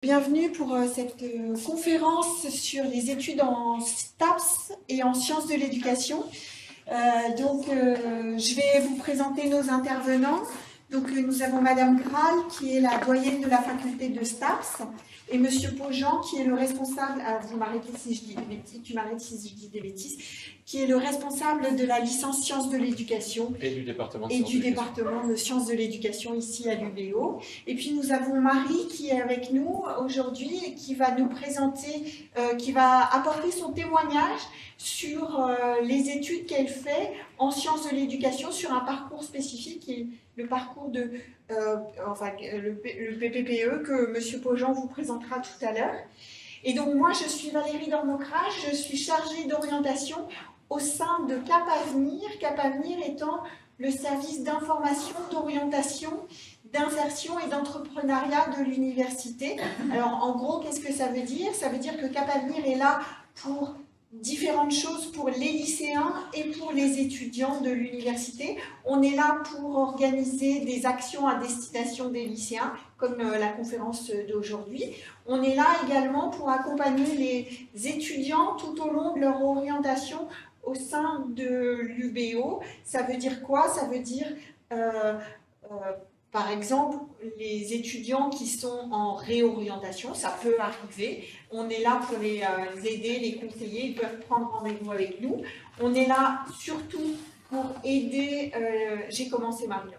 Bienvenue pour cette conférence sur les études en STAPS et en sciences de l'éducation. Je vais vous présenter nos intervenants. Nous avons Madame Graal, qui est la doyenne de la faculté de STAPS, et Monsieur Paugeant, qui est le responsable, vous m'arrêtez si je dis des bêtises, tu m'arrêtes si je dis des bêtises, qui est le responsable de la licence sciences de l'éducation et du département de sciences de l'éducation ici à l'UBO. Et puis nous avons Marie qui est avec nous aujourd'hui et qui va nous présenter, qui va apporter son témoignage sur les études qu'elle fait en sciences de l'éducation sur un parcours spécifique qui est le parcours de le PPPE que M. Paugeant vous présentera tout à l'heure. Et donc moi je suis Valérie Dormocrage, je suis chargée d'orientation au sein de Cap Avenir, Cap Avenir étant le service d'information, d'orientation, d'insertion et d'entrepreneuriat de l'université. Alors en gros, qu'est-ce que ça veut dire? Ça veut dire que Cap Avenir est là pour différentes choses pour les lycéens et pour les étudiants de l'université. On est là pour organiser des actions à destination des lycéens, comme la conférence d'aujourd'hui. On est là également pour accompagner les étudiants tout au long de leur orientation au sein de l'UBO. Ça veut dire quoi? Ça veut dire par exemple, les étudiants qui sont en réorientation, ça peut arriver. On est là pour les aider, les conseiller, ils peuvent prendre rendez-vous avec nous. On est là surtout pour aider, j'ai commencé Marion,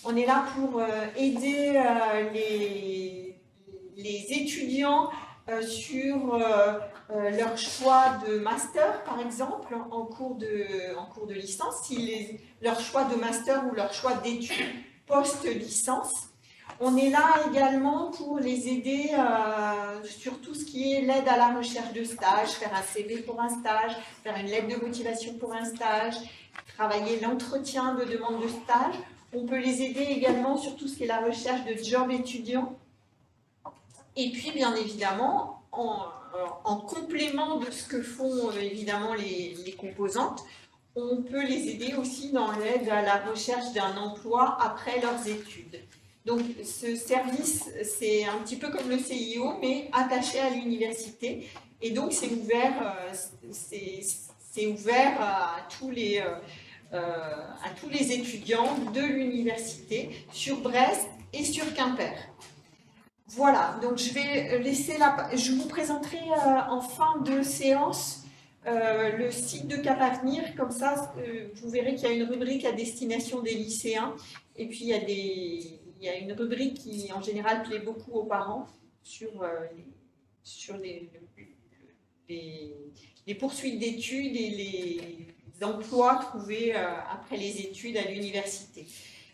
on est là pour aider les étudiants sur leur choix de master, par exemple, en cours de licence, si leur choix de master ou leur choix d'études post-licence. On est là également pour les aider sur tout ce qui est l'aide à la recherche de stage, faire un CV pour un stage, faire une lettre de motivation pour un stage, travailler l'entretien de demande de stage. On peut les aider également sur tout ce qui est la recherche de job étudiant. Et puis, bien évidemment, en complément de ce que font évidemment les composantes, on peut les aider aussi dans l'aide à la recherche d'un emploi après leurs études. Donc ce service, c'est un petit peu comme le CIO, mais attaché à l'université. Et donc c'est ouvert à tous les étudiants de l'université sur Brest et sur Quimper. Voilà, donc je vous présenterai en fin de séance le site de Cap Avenir, comme ça vous verrez qu'il y a une rubrique à destination des lycéens et puis il y a une rubrique qui en général plaît beaucoup aux parents sur les poursuites d'études et les emplois trouvés après les études à l'université.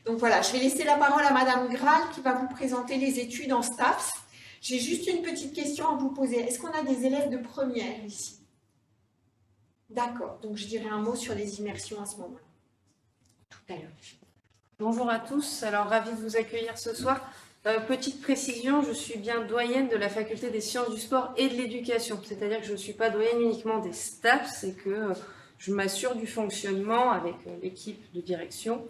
Donc voilà, je vais laisser la parole à Madame Graal qui va vous présenter les études en STAPS. J'ai juste une petite question à vous poser. Est-ce qu'on a des élèves de première ici? D'accord, donc je dirai un mot sur les immersions à ce moment-là, tout à l'heure. Bonjour à tous, alors ravi de vous accueillir ce soir. Petite précision, je suis bien doyenne de la faculté des sciences du sport et de l'éducation, c'est-à-dire que je ne suis pas doyenne uniquement des STAPS, et que je m'assure du fonctionnement avec l'équipe de direction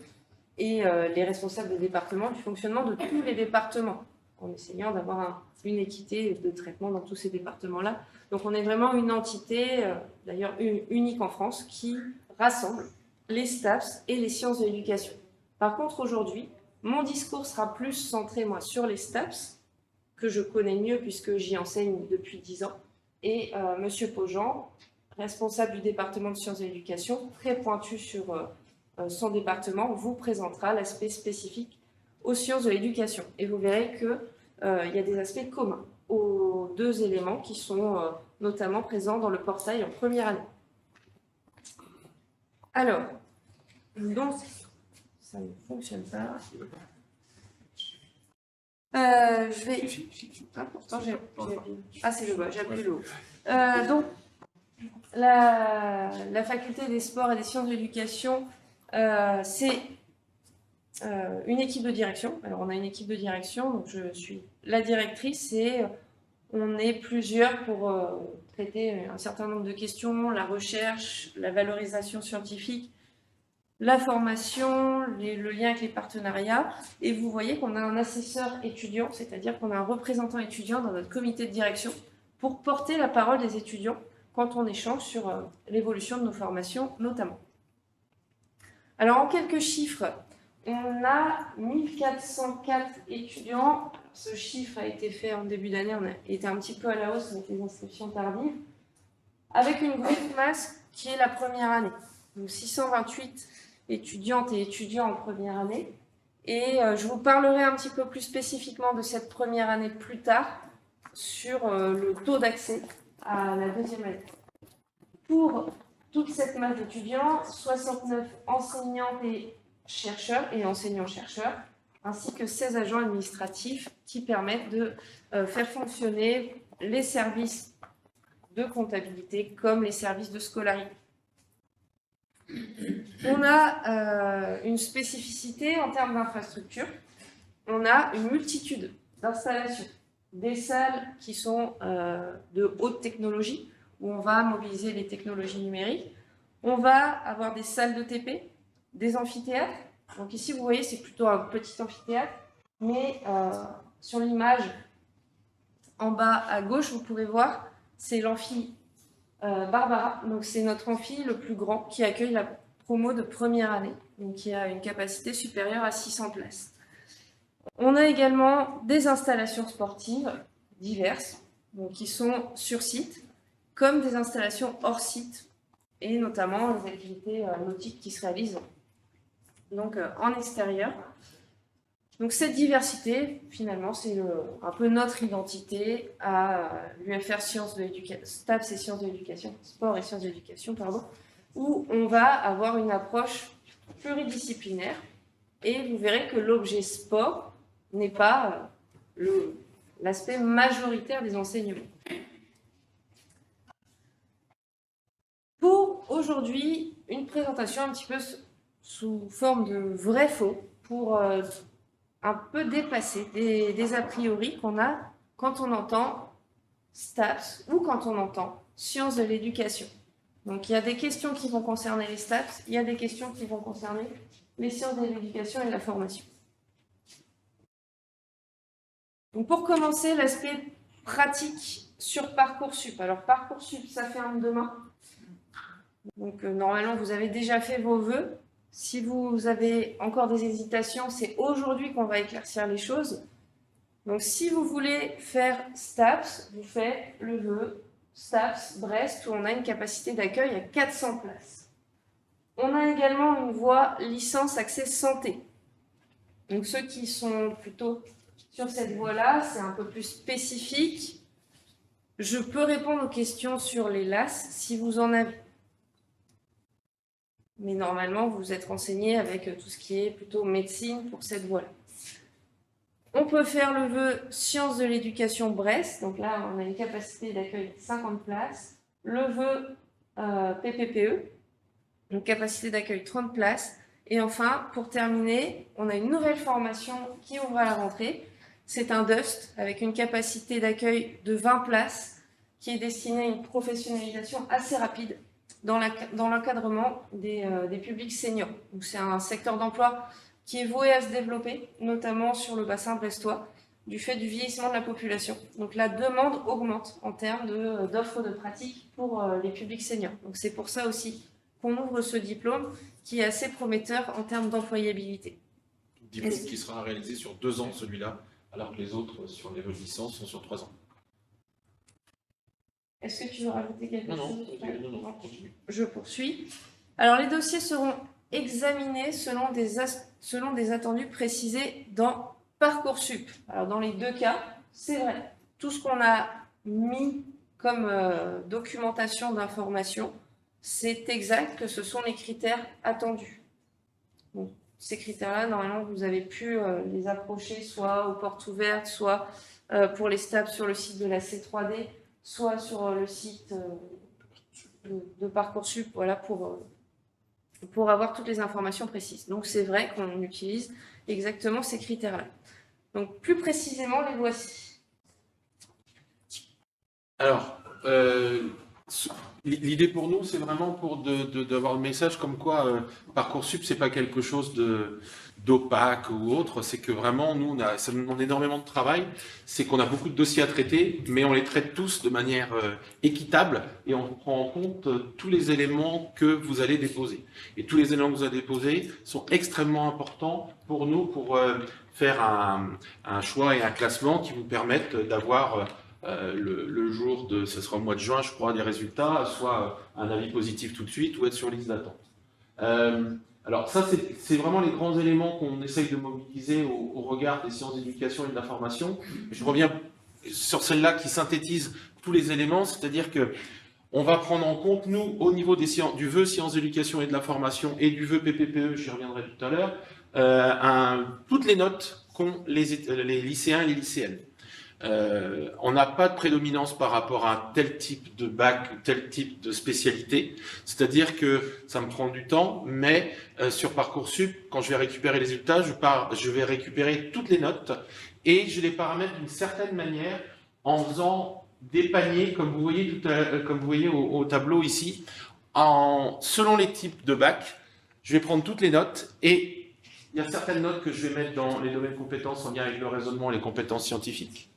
et les responsables des départements, du fonctionnement de tous les départements, en essayant d'avoir une équité de traitement dans tous ces départements-là. Donc on est vraiment une entité, d'ailleurs unique en France, qui rassemble les STAPS et les sciences de l'éducation. Par contre, aujourd'hui, mon discours sera plus centré, moi, sur les STAPS, que je connais mieux puisque j'y enseigne depuis 10 ans, et Monsieur Paugeant, responsable du département de sciences de l'éducation, très pointu sur son département, vous présentera l'aspect spécifique aux sciences de l'éducation. Et vous verrez qu'il y a des aspects communs aux deux éléments qui sont notamment présents dans le portail en première année. Alors, donc, ça ne fonctionne pas. Je vais... Ah, pourtant, j'ai appuyé. Ah, c'est le bas, j'ai appuyé le haut. Donc, la faculté des sports et des sciences de l'éducation, c'est une équipe de direction. Alors, on a une équipe de direction, donc je suis la directrice et on est plusieurs pour traiter un certain nombre de questions, la recherche, la valorisation scientifique, la formation, le lien avec les partenariats. Et vous voyez qu'on a un assesseur étudiant, c'est-à-dire qu'on a un représentant étudiant dans notre comité de direction pour porter la parole des étudiants quand on échange sur l'évolution de nos formations notamment. Alors en quelques chiffres, on a 1404 étudiants. Ce chiffre a été fait en début d'année, on a été un petit peu à la hausse avec les inscriptions tardives, avec une grosse masse qui est la première année. Donc 628 étudiantes et étudiants en première année. Et je vous parlerai un petit peu plus spécifiquement de cette première année plus tard sur le taux d'accès à la deuxième année. Pour toute cette masse d'étudiants, 69 enseignantes et chercheurs et enseignants-chercheurs, ainsi que 16 agents administratifs qui permettent de faire fonctionner les services de comptabilité comme les services de scolarité. On a une spécificité en termes d'infrastructure. On a une multitude d'installations. Des salles qui sont de haute technologie, où on va mobiliser les technologies numériques. On va avoir des salles de TP, des amphithéâtres. Donc ici, vous voyez, c'est plutôt un petit amphithéâtre, mais sur l'image en bas à gauche, vous pouvez voir, c'est l'amphi Barbara. Donc c'est notre amphi le plus grand qui accueille la promo de première année, donc qui a une capacité supérieure à 600 places. On a également des installations sportives diverses, donc qui sont sur site, comme des installations hors site, et notamment les activités nautiques qui se réalisent donc, en extérieur. Donc cette diversité, finalement, c'est un peu notre identité à l'UFR Sciences de l'Éducation, STAPS et Sciences de l'Éducation, Sport et Sciences de l'Éducation, pardon, où on va avoir une approche pluridisciplinaire, et vous verrez que l'objet sport n'est pas l'aspect majoritaire des enseignements. Pour aujourd'hui, une présentation un petit peu sous forme de vrai-faux pour un peu dépasser des a priori qu'on a quand on entend STAPS ou quand on entend sciences de l'éducation. Donc il y a des questions qui vont concerner les STAPS, il y a des questions qui vont concerner les sciences de l'éducation et de la formation. Donc pour commencer, l'aspect pratique sur Parcoursup. Alors Parcoursup, ça ferme demain. Donc normalement, vous avez déjà fait vos vœux. Si vous avez encore des hésitations, c'est aujourd'hui qu'on va éclaircir les choses. Donc si vous voulez faire STAPS, vous faites le vœu STAPS Brest, où on a une capacité d'accueil à 400 places. On a également une voie licence accès santé. Donc ceux qui sont plutôt sur cette voie-là, c'est un peu plus spécifique. Je peux répondre aux questions sur les LAS si vous en avez. Mais normalement, vous êtes renseigné avec tout ce qui est plutôt médecine pour cette voie-là. On peut faire le vœu Sciences de l'éducation Brest. Donc là, on a une capacité d'accueil de 50 places. Le vœu PPPE, une capacité d'accueil 30 places. Et enfin, pour terminer, on a une nouvelle formation qui ouvre à la rentrée. C'est un DUST avec une capacité d'accueil de 20 places qui est destinée à une professionnalisation assez rapide dans l'encadrement des publics seniors. C'est un secteur d'emploi qui est voué à se développer, notamment sur le bassin brestois, du fait du vieillissement de la population. Donc la demande augmente en termes d'offres de pratique pour les publics seniors. Donc c'est pour ça aussi qu'on ouvre ce diplôme qui est assez prometteur en termes d'employabilité. Diplôme qui sera réalisé sur 2 ans, celui-là, alors que les autres, sur les licences, sont sur 3 ans. Est-ce que tu veux rajouter quelque chose? Non, continue. Je poursuis. Alors, les dossiers seront examinés selon des attendus précisés dans Parcoursup. Alors, dans les deux cas, c'est vrai. Tout ce qu'on a mis comme documentation d'information, c'est exact que ce sont les critères attendus. Donc, ces critères-là, normalement, vous avez pu les approcher soit aux portes ouvertes, soit pour les STAPS sur le site de la C3D, soit sur le site de Parcoursup, voilà, pour avoir toutes les informations précises. Donc c'est vrai qu'on utilise exactement ces critères-là. Donc plus précisément, les voici. Alors, L'idée pour nous, c'est vraiment pour d'avoir le message comme quoi Parcoursup, c'est pas quelque chose d'opaque ou autre, c'est que vraiment, nous, ça nous demande énormément de travail, c'est qu'on a beaucoup de dossiers à traiter, mais on les traite tous de manière équitable et on prend en compte tous les éléments que vous allez déposer. Et tous les éléments que vous allez déposer sont extrêmement importants pour nous, pour faire un choix et un classement qui vous permettent d'avoir le jour de, ce sera au mois de juin, je crois, des résultats, soit un avis positif tout de suite ou être sur liste d'attente. Alors ça, c'est vraiment les grands éléments qu'on essaye de mobiliser au regard des sciences d'éducation et de la formation. Je reviens sur celle-là qui synthétise tous les éléments, c'est-à-dire que on va prendre en compte, nous, au niveau du vœu sciences d'éducation et de la formation et du vœu PPPE, j'y reviendrai tout à l'heure, toutes les notes qu'ont les lycéens et les lycéennes. On n'a pas de prédominance par rapport à tel type de bac, tel type de spécialité. C'est-à-dire que ça me prend du temps, mais sur Parcoursup, quand je vais récupérer les résultats, je vais récupérer toutes les notes et je les paramètre d'une certaine manière en faisant des paniers, comme vous voyez au tableau ici, selon les types de bac. Je vais prendre toutes les notes et il y a certaines notes que je vais mettre dans les domaines de compétences en lien avec le raisonnement et les compétences scientifiques.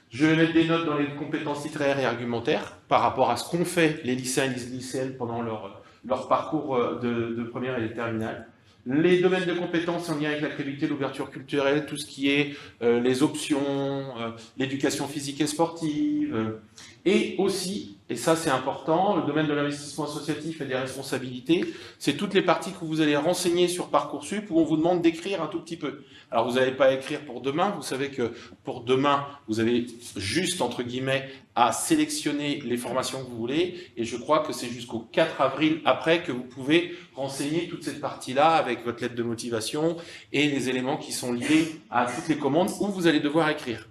Je vais mettre des notes dans les compétences littéraires et argumentaires par rapport à ce qu'ont fait les lycéens et les lycéennes pendant leur parcours de première et de terminale. Les domaines de compétences en lien avec l'activité, l'ouverture culturelle, tout ce qui est les options, l'éducation physique et sportive, et aussi, et ça c'est important, le domaine de l'investissement associatif et des responsabilités, c'est toutes les parties que vous allez renseigner sur Parcoursup où on vous demande d'écrire un tout petit peu. Alors vous n'allez pas écrire pour demain, vous savez que pour demain, vous avez juste, entre guillemets, à sélectionner les formations que vous voulez, et je crois que c'est jusqu'au 4 avril après que vous pouvez renseigner toute cette partie-là avec votre lettre de motivation et les éléments qui sont liés à toutes les commandes où vous allez devoir écrire.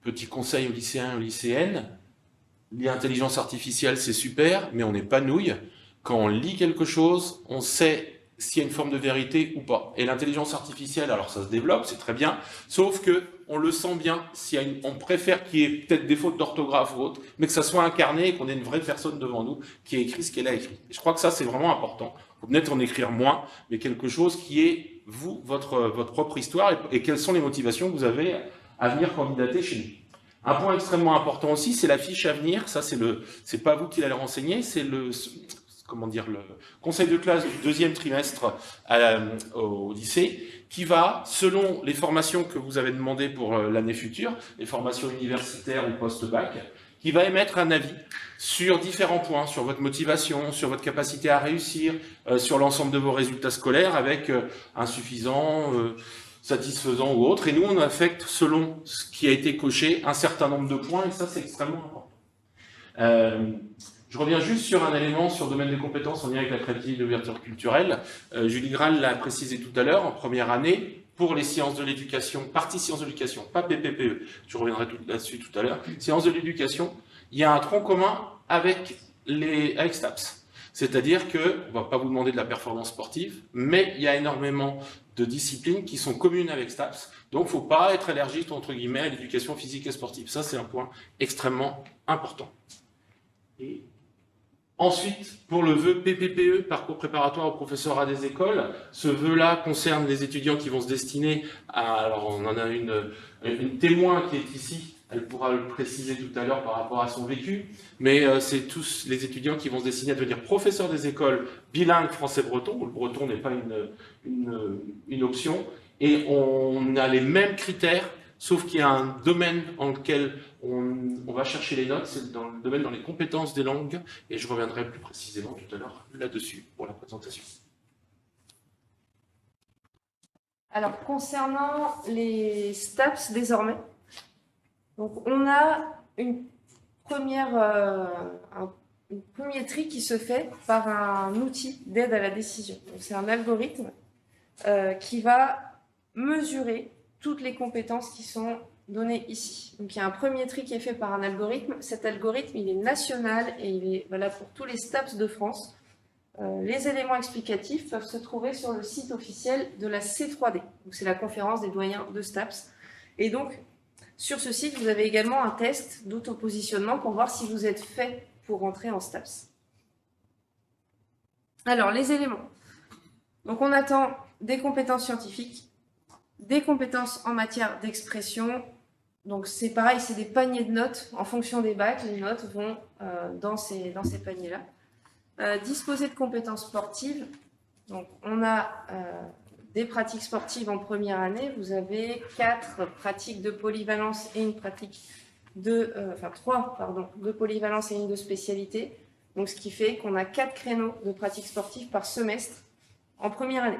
Petit conseil aux lycéens et aux lycéennes, l'intelligence artificielle c'est super, mais on n'est pas nouille. Quand on lit quelque chose, on sait s'il y a une forme de vérité ou pas. Et l'intelligence artificielle, alors ça se développe, c'est très bien, sauf que on le sent bien, on préfère qu'il y ait peut-être des fautes d'orthographe ou autre, mais que ça soit incarné et qu'on ait une vraie personne devant nous qui a écrit ce qu'elle a écrit. Et je crois que ça, c'est vraiment important. Vous peut-être en écrire moins, mais quelque chose qui est, vous, votre propre histoire et quelles sont les motivations que vous avez à venir candidater chez nous. Un point extrêmement important aussi, c'est la fiche à venir. Ça, c'est pas vous qui l'allez renseigner, c'est le conseil de classe du deuxième trimestre au lycée, qui va, selon les formations que vous avez demandées pour l'année future, les formations universitaires ou post-bac, qui va émettre un avis sur différents points, sur votre motivation, sur votre capacité à réussir, sur l'ensemble de vos résultats scolaires, avec insuffisant, satisfaisant ou autre. Et nous, on affecte, selon ce qui a été coché, un certain nombre de points, et ça, c'est extrêmement important. Je reviens juste sur un élément sur le domaine des compétences en lien avec la créativité et l'ouverture culturelle. Julie Graal l'a précisé tout à l'heure, en première année, pour les sciences de l'éducation, partie sciences de l'éducation, pas PPPE, je reviendrai là-dessus tout à l'heure, sciences de l'éducation, il y a un tronc commun avec STAPS. C'est-à-dire qu'on ne va pas vous demander de la performance sportive, mais il y a énormément de disciplines qui sont communes avec STAPS. Donc, il ne faut pas être allergique, entre guillemets, à l'éducation physique et sportive. Ça, c'est un point extrêmement important. Et ensuite, pour le vœu PPPE, parcours préparatoire au professorat des écoles, ce vœu-là concerne les étudiants qui vont se destiner à... Alors, on en a une témoin qui est ici, elle pourra le préciser tout à l'heure par rapport à son vécu, mais c'est tous les étudiants qui vont se destiner à devenir professeurs des écoles bilingues français-breton, où le breton n'est pas une option, et on a les mêmes critères, sauf qu'il y a un domaine dans lequel on va chercher les notes, c'est dans le domaine dans les compétences des langues, et je reviendrai plus précisément tout à l'heure là-dessus pour la présentation. Alors, concernant les STAPS désormais, donc on a un premier tri qui se fait par un outil d'aide à la décision. C'est un algorithme qui va mesurer toutes les compétences qui sont données ici. Donc il y a un premier tri qui est fait par un algorithme. Cet algorithme, il est national et il est valable pour tous les STAPS de France. Les éléments explicatifs peuvent se trouver sur le site officiel de la C3D. C'est la conférence des doyens de STAPS. Et donc, sur ce site, vous avez également un test d'autopositionnement pour voir si vous êtes fait pour rentrer en STAPS. Alors, les éléments. Donc, on attend des compétences scientifiques, des compétences en matière d'expression. Donc, c'est pareil, c'est des paniers de notes. En fonction des bacs, les notes vont dans ces paniers-là. Disposer de compétences sportives. Donc, on a des pratiques sportives en première année. Vous avez 4 pratiques de polyvalence et une pratique de... 3, pardon, de polyvalence et une de spécialité. Donc, ce qui fait qu'on a 4 créneaux de pratiques sportives par semestre en première année.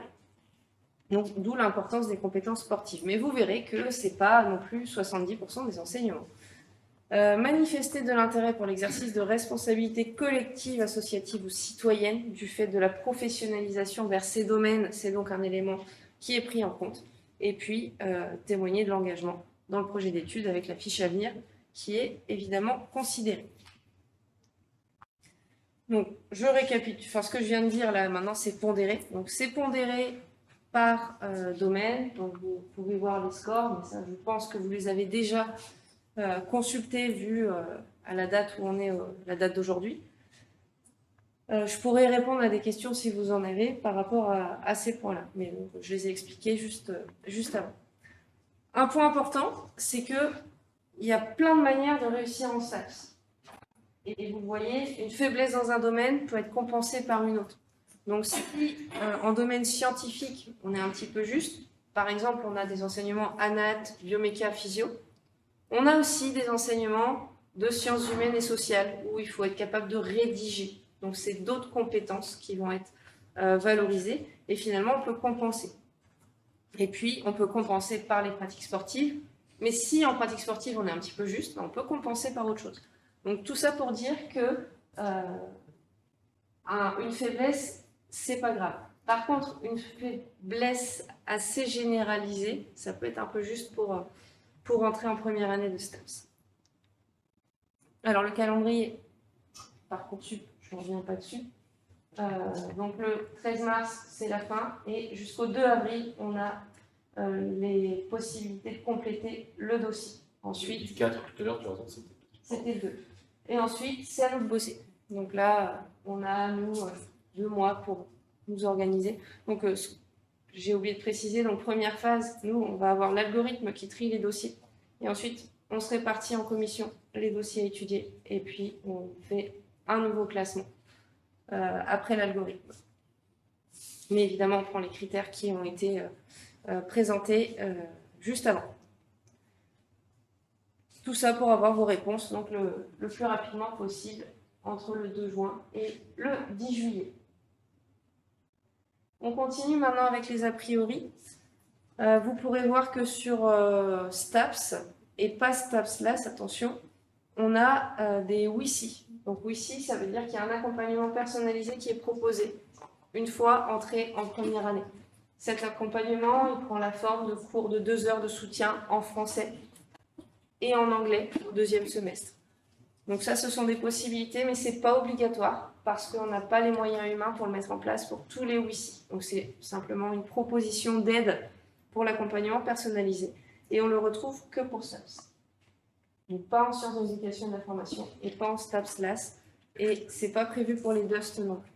Donc, d'où l'importance des compétences sportives. Mais vous verrez que ce n'est pas non plus 70% des enseignements. Manifester de l'intérêt pour l'exercice de responsabilités collectives, associatives ou citoyennes du fait de la professionnalisation vers ces domaines, c'est donc un élément qui est pris en compte. Et puis, témoigner de l'engagement dans le projet d'études avec la fiche à venir qui est évidemment considérée. Donc, je récapitule. Enfin, ce que je viens de dire là maintenant, c'est pondéré. Donc, c'est pondéré par domaine. Donc, vous pouvez voir les scores, mais ça, je pense que vous les avez déjà consultés vu à la date où on est, la date d'aujourd'hui. Je pourrais répondre à des questions si vous en avez par rapport à ces points-là, mais donc, je les ai expliqués juste avant. Un point important, c'est qu'il y a plein de manières de réussir en STAPS. Et vous voyez, une faiblesse dans un domaine peut être compensée par une autre. Donc si en domaine scientifique, on est un petit peu juste, par exemple, on a des enseignements anat, bioméca, physio, on a aussi des enseignements de sciences humaines et sociales où il faut être capable de rédiger. Donc c'est d'autres compétences qui vont être valorisées et finalement on peut compenser. Et puis on peut compenser par les pratiques sportives, mais si en pratique sportive on est un petit peu juste, on peut compenser par autre chose. Donc tout ça pour dire que une faiblesse, c'est pas grave. Par contre, une faiblesse assez généralisée, ça peut être un peu juste pour rentrer en première année de STAPS. Alors le calendrier, Parcoursup, je ne reviens pas dessus. Donc le 13 mars, c'est la fin, et jusqu'au 2 avril, on a les possibilités de compléter le dossier. Ensuite, 4 tout à l'heure, tu as raison, c'était 2. Et ensuite, c'est à nous de bosser. Donc là, on a, nous, 2 mois pour nous organiser. Donc, j'ai oublié de préciser, donc première phase, nous, on va avoir l'algorithme qui trie les dossiers. Et ensuite, on se répartit en commission les dossiers à étudier. Et puis, on fait un nouveau classement après l'algorithme. Mais évidemment, on prend les critères qui ont été présentés juste avant. Tout ça pour avoir vos réponses donc le plus rapidement possible entre le 2 juin et le 10 juillet. On continue maintenant avec les a priori. Vous pourrez voir que sur STAPS et pas STAPS-LAS, attention, on a des WICI. Donc WICI, ça veut dire qu'il y a un accompagnement personnalisé qui est proposé une fois entré en première année. Cet accompagnement, il prend la forme de cours de 2 heures de soutien en français et en anglais au 2e semestre. Donc ça, ce sont des possibilités, mais ce n'est pas obligatoire parce qu'on n'a pas les moyens humains pour le mettre en place pour tous les WICI. Donc c'est simplement une proposition d'aide pour l'accompagnement personnalisé. Et on le retrouve que pour STAPS. Donc pas en sciences de l'éducation et de la formation et pas en STAPS-LAS. Et ce n'est pas prévu pour les DUST non plus.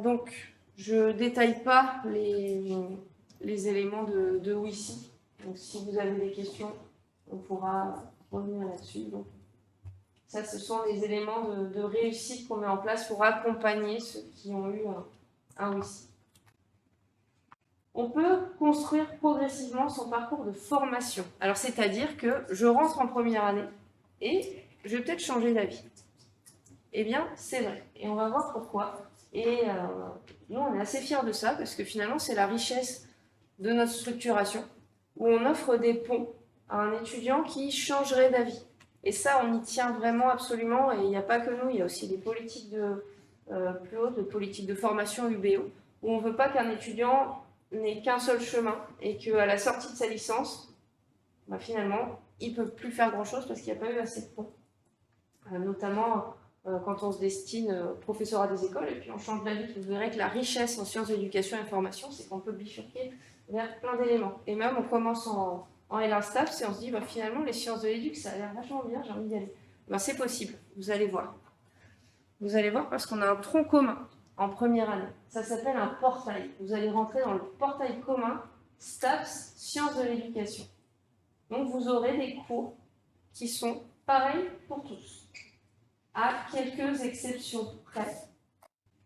Donc je ne détaille pas les éléments de WICI. Donc, si vous avez des questions, on pourra revenir là-dessus. Donc, ça, ce sont les éléments de réussite qu'on met en place pour accompagner ceux qui ont eu un WICI. On peut construire progressivement son parcours de formation. Alors, c'est-à-dire que je rentre en première année et je vais peut-être changer d'avis. Eh bien, c'est vrai. Et on va voir pourquoi. Et nous, on est assez fiers de ça parce que finalement, c'est la richesse de notre structuration, où on offre des ponts à un étudiant qui changerait d'avis. Et ça, on y tient vraiment absolument, et il n'y a pas que nous, il y a aussi des politiques plus hautes, de politiques de formation UBO, où on ne veut pas qu'un étudiant n'ait qu'un seul chemin, et qu'à la sortie de sa licence, finalement, il ne peut plus faire grand-chose parce qu'il n'y a pas eu assez de ponts. Notamment quand on se destine professeur à des écoles, et puis on change d'avis, vous verrez que la richesse en sciences d'éducation et formation, c'est qu'on peut bifurquer vers plein d'éléments. Et même, on commence en L1 STAPS et on se dit, finalement, les sciences de l'éduc, ça a l'air vachement bien, j'ai envie d'y aller. Ben, c'est possible, vous allez voir. Vous allez voir parce qu'on a un tronc commun en première année. Ça s'appelle un portail. Vous allez rentrer dans le portail commun STAPS, sciences de l'éducation. Donc vous aurez des cours qui sont pareils pour tous, à quelques exceptions près.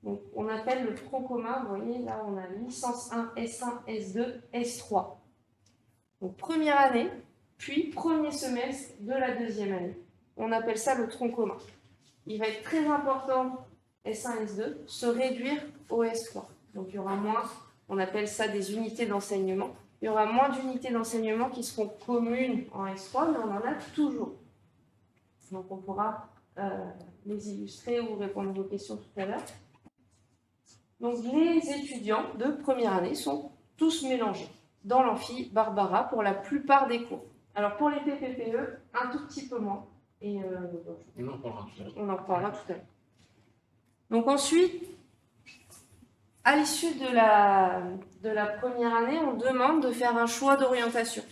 Donc on appelle le tronc commun, vous voyez là on a licence 1, S1, S2, S3. Donc première année, puis premier semestre de la deuxième année. On appelle ça le tronc commun. Il va être très important, S1, S2, se réduire au S3. Donc il y aura moins, on appelle ça des unités d'enseignement. Il y aura moins d'unités d'enseignement qui seront communes en S3, mais on en a toujours. Donc on pourra les illustrer ou répondre à vos questions tout à l'heure. Donc les étudiants de première année sont tous mélangés dans l'amphi Barbara pour la plupart des cours. Alors pour les PPPE, un tout petit peu moins. Et On en parlera tout à l'heure. on en reparlera tout à l'heure. Donc ensuite, à l'issue de la première année, on demande de faire un choix d'orientation.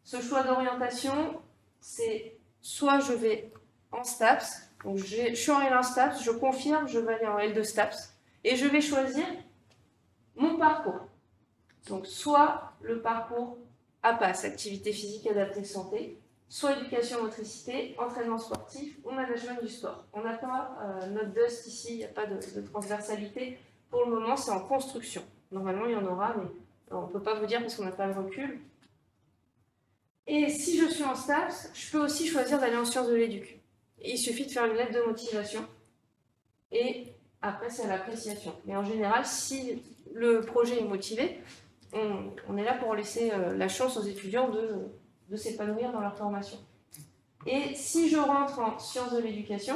Ce choix d'orientation, c'est soit je vais en STAPS, donc je suis en L1 STAPS, je confirme, je vais aller en L2 STAPS, et je vais choisir mon parcours. Donc soit le parcours APAS, activité physique adaptée santé, soit éducation motricité, entraînement sportif ou management du sport. On n'a pas notre DUST ici, il n'y a pas de transversalité. Pour le moment, c'est en construction. Normalement, il y en aura, mais on ne peut pas vous dire parce qu'on n'a pas le recul. Et si je suis en STAPS, je peux aussi choisir d'aller en sciences de l'éduc. Il suffit de faire une lettre de motivation. Et après, c'est à l'appréciation. Mais en général, si le projet est motivé, on est là pour laisser la chance aux étudiants de s'épanouir dans leur formation. Et si je rentre en sciences de l'éducation,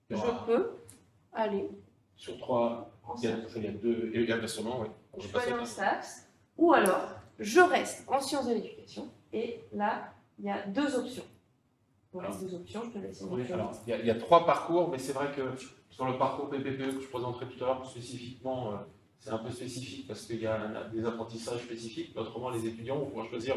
je peux aller Sur 3, il y a 2, et inversement, oui. je peux aller en STAPS, ou alors je reste en sciences de l'éducation, et là, il y a deux options. Donc, les deux options, je te laisse. Oui, alors, il y a 3 parcours, mais c'est vrai que sur le parcours PPPE que je présenterai tout à l'heure, spécifiquement, c'est un peu spécifique parce qu'il y a des apprentissages spécifiques. Mais autrement, les étudiants vont pouvoir choisir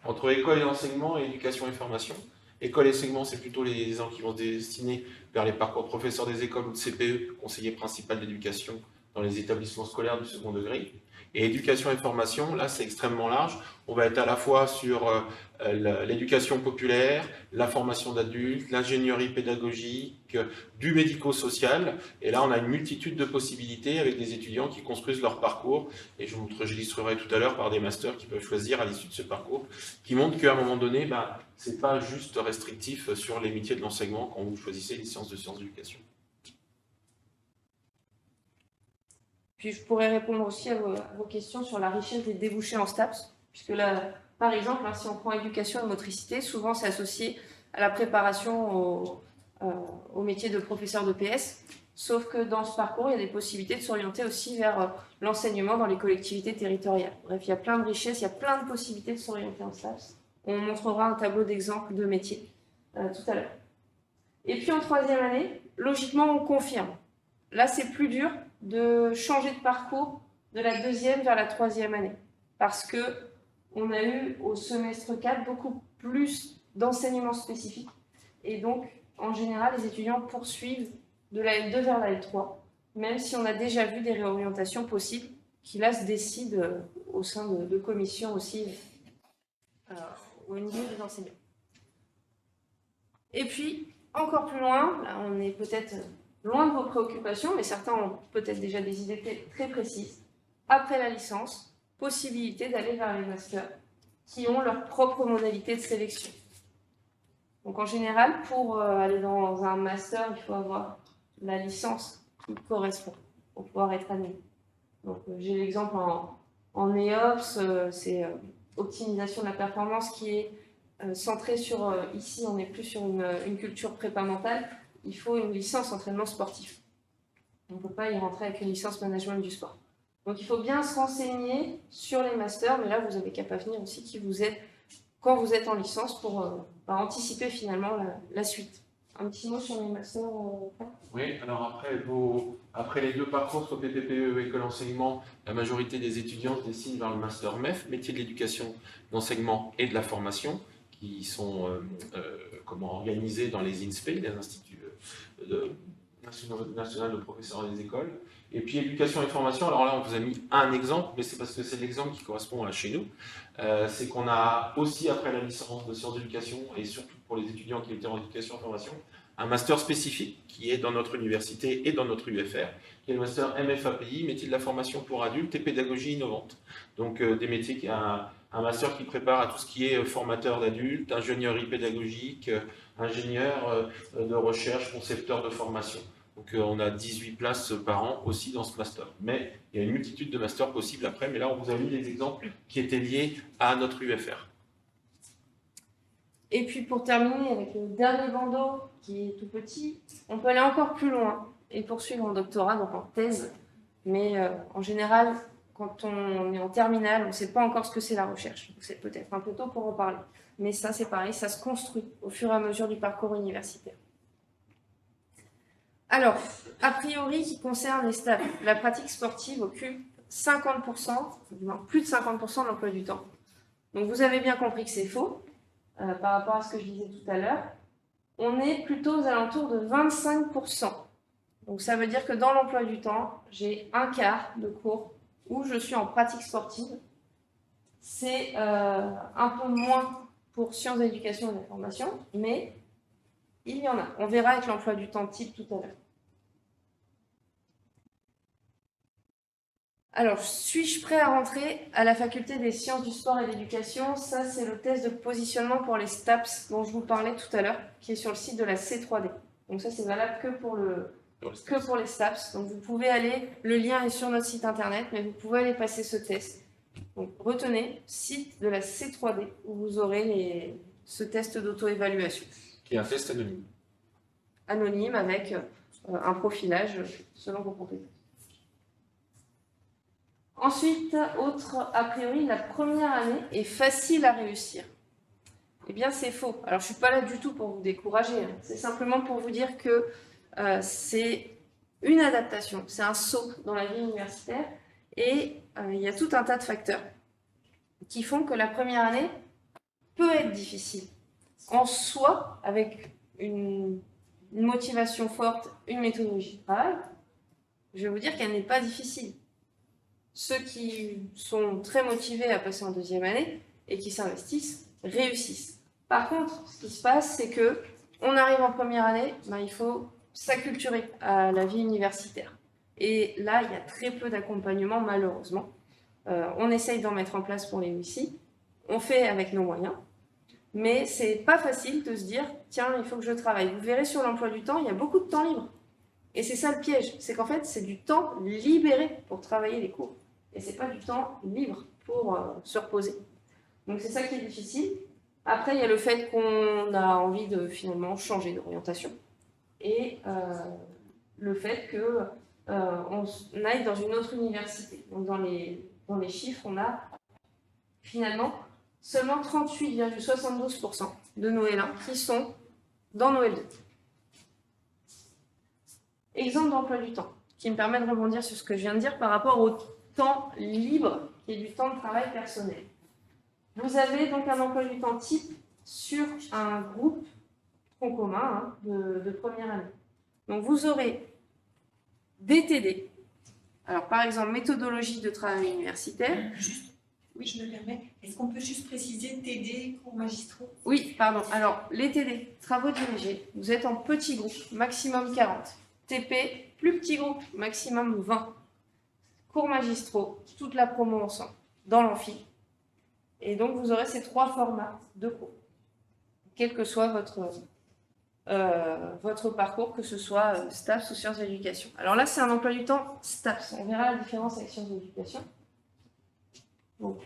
entre école et enseignement et éducation et formation. École et enseignement, c'est plutôt les gens qui vont se destiner vers les parcours professeurs des écoles ou de CPE, conseiller principal d'éducation dans les établissements scolaires du second degré. Et éducation et formation, là, c'est extrêmement large. On va être à la fois sur l'éducation populaire, la formation d'adultes, l'ingénierie pédagogique, du médico-social. Et là, on a une multitude de possibilités avec des étudiants qui construisent leur parcours. Et je illustrerai tout à l'heure par des masters qui peuvent choisir à l'issue de ce parcours, qui montrent qu'à un moment donné, ce n'est pas juste restrictif sur les métiers de l'enseignement quand vous choisissez les sciences d'éducation. Puis je pourrais répondre aussi à vos questions sur la richesse des débouchés en STAPS, puisque là, par exemple, si on prend éducation et motricité, souvent c'est associé à la préparation au métier de professeur de PS, sauf que dans ce parcours, il y a des possibilités de s'orienter aussi vers l'enseignement dans les collectivités territoriales. Bref, il y a plein de richesses, il y a plein de possibilités de s'orienter en STAPS. On montrera un tableau d'exemple de métiers tout à l'heure. Et puis en troisième année, logiquement, on confirme. Là, c'est plus dur de changer de parcours de la deuxième vers la troisième année. Parce qu'on a eu au semestre 4 beaucoup plus d'enseignements spécifiques. Et donc, en général, les étudiants poursuivent de la L2 vers la L3, même si on a déjà vu des réorientations possibles qui là se décident au sein de commissions aussi au niveau des enseignants. Et puis, encore plus loin, là on est peut-être loin de vos préoccupations, mais certains ont peut-être déjà des idées très précises. Après la licence, possibilité d'aller vers les masters qui ont leur propre modalité de sélection. Donc en général, pour aller dans un master, il faut avoir la licence qui correspond pour pouvoir être admis. Donc j'ai l'exemple en EOPS, c'est optimisation de la performance qui est centré sur, ici on n'est plus sur une culture prépa mentale, il faut une licence entraînement sportif. On ne peut pas y rentrer avec une licence management du sport. Donc il faut bien se renseigner sur les masters, mais là vous avez qu'à pas venir aussi qui vous êtes quand vous êtes en licence pour anticiper finalement la suite. Un petit mot sur les masters Oui, alors après les deux parcours sur PPPE et École Enseignement, la majorité des étudiants se destinent vers le master MEF, métier de l'éducation, d'enseignement et de la formation, qui sont organisés dans les INSPE, les instituts nationaux de professeurs des écoles. Et puis éducation et formation, alors là on vous a mis un exemple, mais c'est parce que c'est l'exemple qui correspond à chez nous. C'est qu'on a aussi, après la licence de sciences d'éducation, et surtout pour les étudiants qui étaient en éducation et formation, un master spécifique qui est dans notre université et dans notre UFR, qui est le master MFAPI, métier de la formation pour adultes et pédagogie innovante. Donc des métiers, un master qui prépare à tout ce qui est formateur d'adultes, ingénierie pédagogique, ingénieur de recherche, concepteur de formation. Donc on a 18 places par an aussi dans ce master. Mais il y a une multitude de masters possibles après, mais là on vous a mis des exemples qui étaient liés à notre UFR. Et puis pour terminer avec le dernier bandeau qui est tout petit, on peut aller encore plus loin et poursuivre en doctorat, donc en thèse. Mais en général, quand on est en terminale, on ne sait pas encore ce que c'est la recherche. C'est peut-être un peu tôt pour en parler. Mais ça, c'est pareil, ça se construit au fur et à mesure du parcours universitaire. Alors, a priori, qui concerne les stages, la pratique sportive occupe 50%, plus de 50% de l'emploi du temps. Donc vous avez bien compris que c'est faux, par rapport à ce que je disais tout à l'heure. On est plutôt aux alentours de 25%. Donc ça veut dire que dans l'emploi du temps, j'ai un quart de cours où je suis en pratique sportive. C'est un peu moins pour sciences d'éducation et de la formation, mais il y en a. On verra avec l'emploi du temps type tout à l'heure. Alors, suis-je prêt à rentrer à la faculté des sciences du sport et de l'éducation? Ça, c'est le test de positionnement pour les STAPS dont je vous parlais tout à l'heure, qui est sur le site de la C3D. Donc ça, c'est valable que pour les STAPS. Donc vous pouvez aller, le lien est sur notre site internet, mais vous pouvez aller passer ce test. Donc retenez, site de la C3D, où vous aurez ce test d'auto-évaluation. Qui est un test anonyme. Anonyme avec un profilage selon vos compétences. Ensuite, autre a priori, la première année est facile à réussir. Eh bien, c'est faux. Alors, je ne suis pas là du tout pour vous décourager. Hein. C'est simplement pour vous dire que c'est une adaptation, c'est un saut dans la vie universitaire. Et il y a tout un tas de facteurs qui font que la première année peut être difficile. En soi, avec une motivation forte, une méthodologie de travail, je vais vous dire qu'elle n'est pas difficile. Ceux qui sont très motivés à passer en deuxième année et qui s'investissent réussissent. Par contre, ce qui se passe, c'est que on arrive en première année, il faut s'acculturer à la vie universitaire. Et là, il y a très peu d'accompagnement, malheureusement. On essaye d'en mettre en place pour les UIC. On fait avec nos moyens. Mais c'est pas facile de se dire, tiens, il faut que je travaille. Vous verrez sur l'emploi du temps, il y a beaucoup de temps libre. Et c'est ça le piège, c'est qu'en fait, c'est du temps libéré pour travailler les cours. Et c'est pas du temps libre pour se reposer. Donc c'est ça qui est difficile. Après, il y a le fait qu'on a envie de finalement changer d'orientation. Et le fait qu'on aille dans une autre université. Donc dans les chiffres, on a finalement seulement 38,72% de nos L1 qui sont dans nos L2. Exemple d'emploi du temps, qui me permet de rebondir sur ce que je viens de dire par rapport au temps libre, qui est du temps de travail personnel. Vous avez donc un emploi du temps type sur un groupe tronc commun de première année. Donc vous aurez des TD. Alors par exemple, méthodologie de travail universitaire. Oui, je me permets. Est-ce qu'on peut juste préciser TD, cours magistraux? Oui, pardon. Alors, les TD, travaux dirigés, vous êtes en petit groupe, maximum 40. TP, plus petit groupe, maximum 20. Cours magistraux, toute la promo ensemble, dans l'amphi. Et donc, vous aurez ces 3 formats de cours, quel que soit votre parcours, que ce soit STAPS ou sciences d'éducation. Alors là, c'est un emploi du temps STAPS. On verra la différence avec sciences d'éducation. Donc,